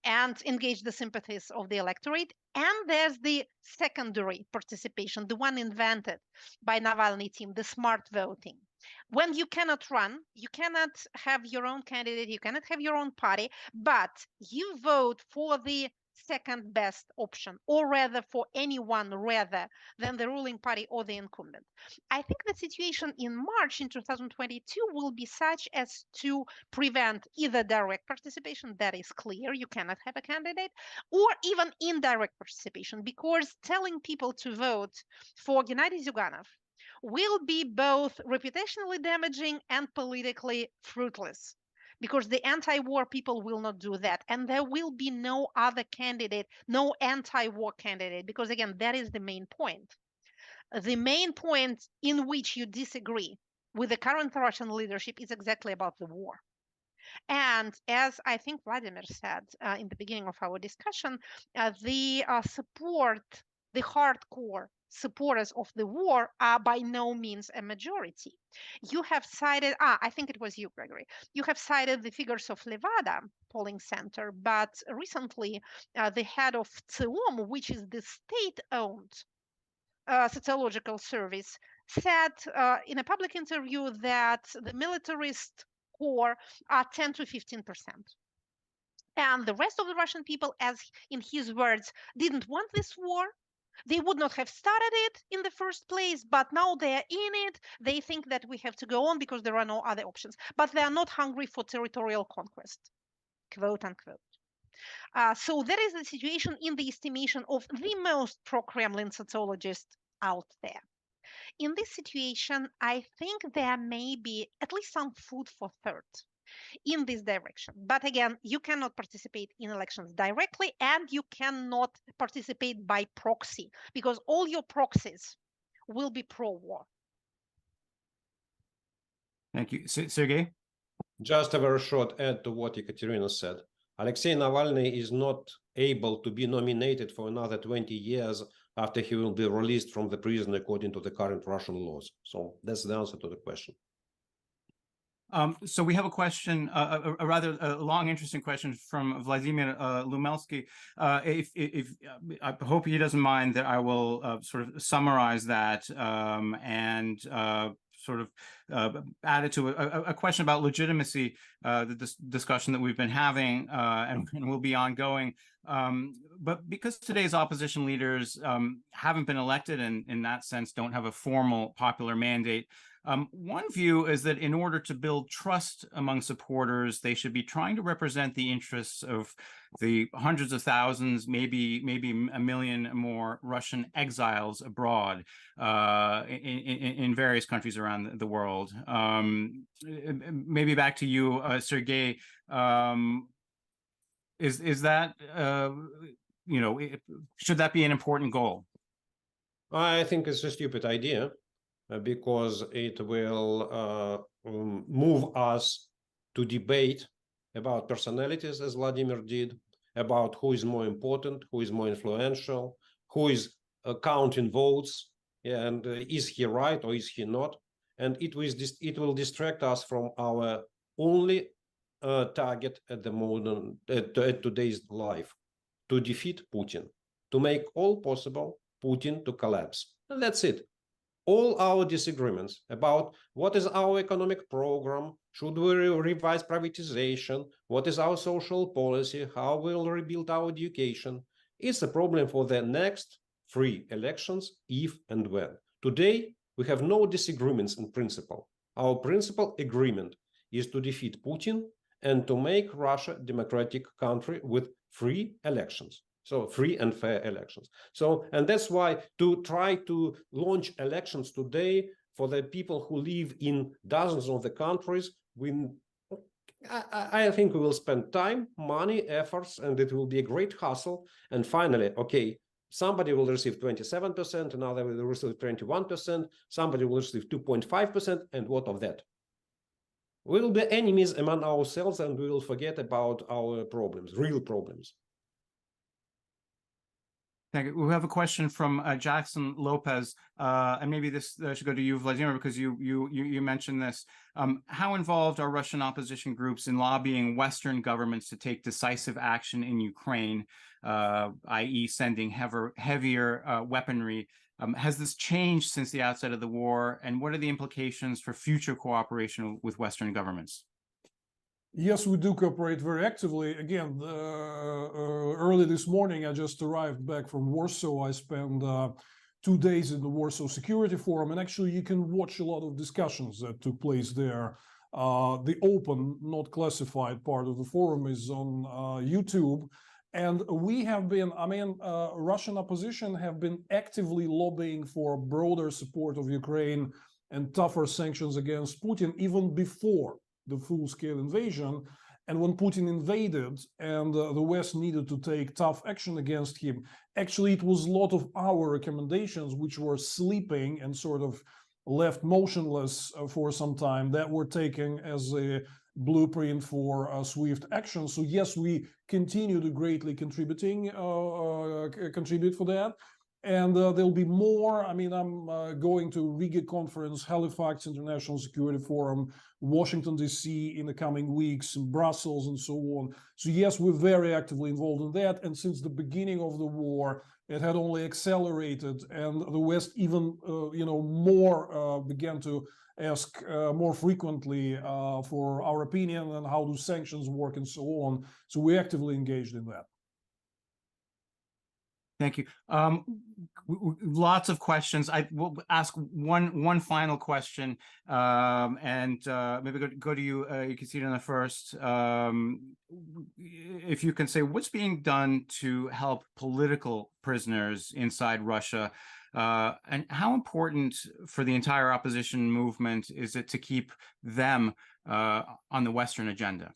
and engage the sympathies of the electorate. And there's the secondary participation, the one invented by Navalny team, the smart voting. When you cannot run, you cannot have your own candidate, you cannot have your own party, but you vote for the second best option, or rather for anyone rather than the ruling party or the incumbent. I think the situation in March in 2022 will be such as to prevent either direct participation, that is clear, you cannot have a candidate, or even indirect participation, because telling people to vote for Gennady Zyuganov will be both reputationally damaging and politically fruitless, because the anti-war people will not do that, and there will be no other candidate, no anti-war candidate, because again, that is the main point. The main point in which you disagree with the current Russian leadership is exactly about the war. And as I think Vladimir said in the beginning of our discussion, the hardcore supporters of the war are by no means a majority. You have cited, I think it was you, Gregory, you have cited the figures of Levada polling center, but recently the head of TEOM, which is the state-owned sociological service, said in a public interview that the militarist core are 10 to 15%. And the rest of the Russian people, as in his words, didn't want this war. They would not have started it in the first place, but now they're in it. They think that we have to go on because there are no other options. But they are not hungry for territorial conquest, quote unquote. So that is the situation in the estimation of the most pro-Kremlin sociologists out there. In this situation, I think there may be at least some food for thought in this direction. But again, you cannot participate in elections directly, and you cannot participate by proxy, because all your proxies will be pro-war. Thank you. Sergey? Just a very short add to what Ekaterina said. Alexei Navalny is not able to be nominated for another 20 years after he will be released from the prison according to the current Russian laws. So that's the answer to the question. So we have a question, a rather long, interesting question from Vladimir Lumelsky. If I hope he doesn't mind that I will sort of summarize that and sort of add it to a question about legitimacy, the discussion that we've been having and will be ongoing. But because today's opposition leaders haven't been elected and in that sense don't have a formal popular mandate, one view is that in order to build trust among supporters, they should be trying to represent the interests of the hundreds of thousands, maybe a million more Russian exiles abroad in various countries around the world. Maybe back to you, Sergey. Is that should that be an important goal? I think it's a stupid idea. Because it will move us to debate about personalities, as Vladimir did, about who is more important, who is more influential, who is counting votes, and is he right or is he not? And it will distract us from our only target at the moment, at today's life, to defeat Putin, to make all possible Putin to collapse. And that's it. All our disagreements about what is our economic program, should we revise privatization, what is our social policy, how we'll rebuild our education, it's a problem for the next free elections, if and when. Today, we have no disagreements in principle. Our principal agreement is to defeat Putin and to make Russia a democratic country with free elections. So free and fair elections. So, and that's why to try to launch elections today for the people who live in dozens of the countries, I think we will spend time, money, efforts, and it will be a great hassle. And finally, okay, somebody will receive 27%, another will receive 21%, somebody will receive 2.5%, and what of that? We will be enemies among ourselves, and we will forget about our problems, real problems. Thank you. We have a question from Jackson Lopez, and maybe this should go to you, Vladimir, because you mentioned this. How involved are Russian opposition groups in lobbying Western governments to take decisive action in Ukraine, i.e. sending heavier weaponry? Has this changed since the outset of the war, and what are the implications for future cooperation with Western governments? Yes, we do cooperate very actively. Again, early this morning, I just arrived back from Warsaw. I spent 2 days in the Warsaw Security Forum, and actually you can watch a lot of discussions that took place there. The open, not classified part of the forum is on YouTube. And we have been, Russian opposition have been actively lobbying for broader support of Ukraine and tougher sanctions against Putin even before the full-scale invasion. And when Putin invaded and the West needed to take tough action against him, actually it was a lot of our recommendations which were sleeping and sort of left motionless for some time that were taken as a blueprint for swift action. So yes, we continue to greatly contribute for that. And there'll be more. I mean, I'm going to Riga conference, Halifax International Security Forum, Washington, D.C. in the coming weeks, in Brussels and so on. So yes, we're very actively involved in that. And since the beginning of the war, it had only accelerated, and the West even, more began to ask more frequently for our opinion on how do sanctions work and so on. So we're actively engaged in that. Thank you. Lots of questions. I will ask one final question, and maybe go to you. You can see it on the first. If you can say what's being done to help political prisoners inside Russia, and how important for the entire opposition movement is it to keep them on the Western agenda?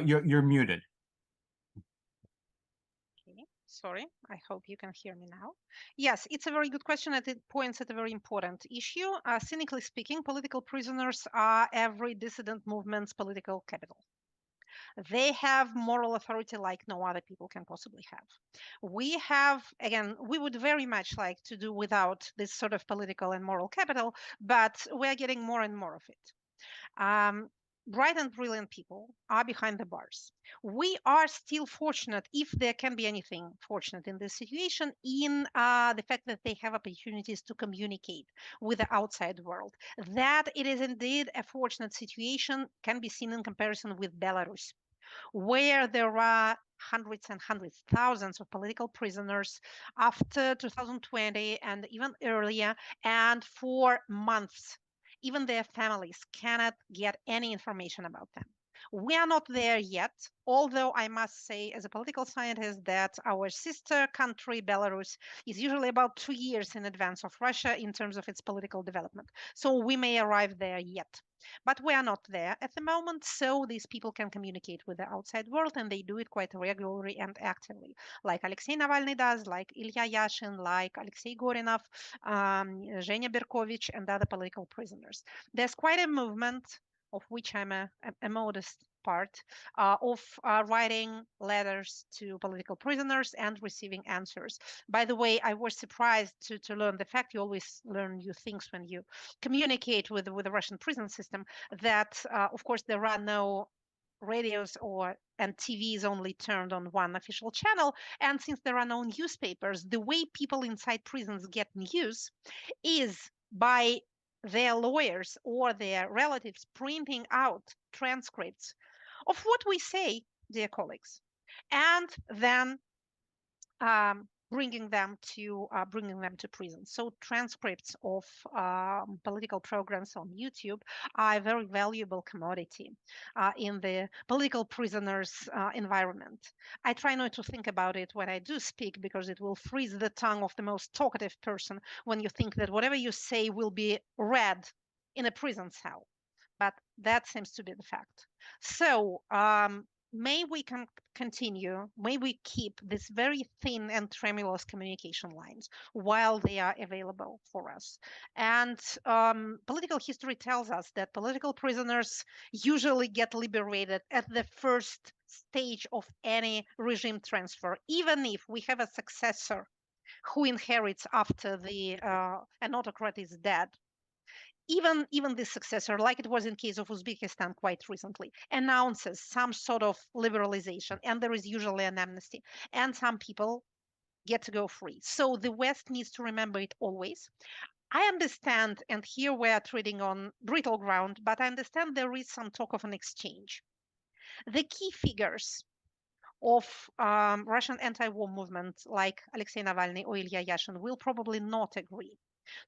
You're muted. Okay, sorry. I hope you can hear me now. Yes, it's a very good question, and it points at a very important issue. Cynically speaking, political prisoners are every dissident movement's political capital. They have moral authority like no other people can possibly have. We have, again, we would very much like to do without this sort of political and moral capital, but we're getting more and more of it. Bright and brilliant people are behind the bars. We are still fortunate, if there can be anything fortunate in this situation, in the fact that they have opportunities to communicate with the outside world. That it is indeed a fortunate situation can be seen in comparison with Belarus, where there are hundreds and hundreds, thousands of political prisoners after 2020 and even earlier, and for months even their families cannot get any information about them. We are not there yet, although I must say as a political scientist that our sister country, Belarus, is usually about 2 years in advance of Russia in terms of its political development. So we may arrive there yet. But we are not there at the moment, so these people can communicate with the outside world, and they do it quite regularly and actively, like Alexei Navalny does, like Ilya Yashin, like Alexei Gorinov, Zhenya Berkovich, and other political prisoners. There's quite a movement, of which I'm a modest part, of writing letters to political prisoners and receiving answers. By the way, I was surprised to learn the fact, you always learn new things when you communicate with the Russian prison system, that of course there are no radios and TVs only turned on one official channel. And since there are no newspapers, the way people inside prisons get news is by their lawyers or their relatives printing out transcripts of what we say, dear colleagues, and then bringing them to prison. So transcripts of political programs on YouTube are a very valuable commodity in the political prisoners environment. I try not to think about it when I do speak, because it will freeze the tongue of the most talkative person when you think that whatever you say will be read in a prison cell. But that seems to be the fact. So may we continue, may we keep this very thin and tremulous communication lines while they are available for us. And political history tells us that political prisoners usually get liberated at the first stage of any regime transfer, even if we have a successor who inherits after an autocrat is dead. Even this successor, like it was in case of Uzbekistan quite recently, announces some sort of liberalization, and there is usually an amnesty, and some people get to go free. So the West needs to remember it always. I understand, and here we are treading on brittle ground, but I understand there is some talk of an exchange. The key figures of Russian anti-war movement like Alexei Navalny or Ilya Yashin will probably not agree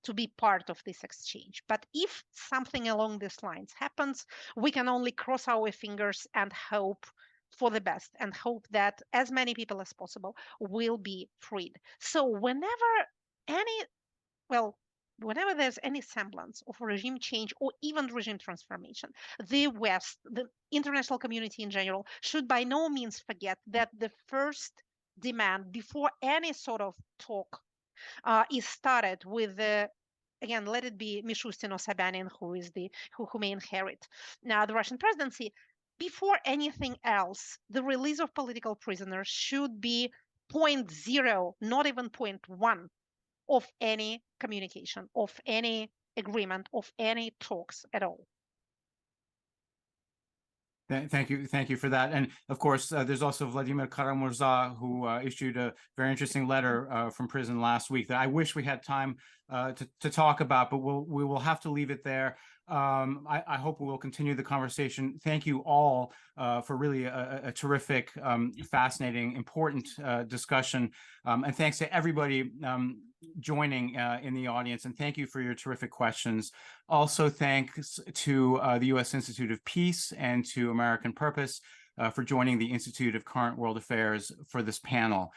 to be part of this exchange. But if something along these lines happens, we can only cross our fingers and hope for the best and hope that as many people as possible will be freed. So whenever there's any semblance of regime change or even regime transformation, the West, the international community in general, should by no means forget that the first demand before any sort of talk is started with again, let it be Mishustin or Sobyanin who may inherit now the Russian presidency. Before anything else, the release of political prisoners should be 0.0, not even 0.1 of any communication, of any agreement, of any talks at all. Thank you for that. And of course, there's also Vladimir Karamurza, who issued a very interesting letter from prison last week that I wish we had time to talk about, but we will have to leave it there. I hope we will continue the conversation. Thank you all for really a terrific, fascinating, important discussion. And thanks to everybody joining in the audience, and thank you for your terrific questions. Also, thanks to the U.S. Institute of Peace and to American Purpose for joining the Institute of Current World Affairs for this panel.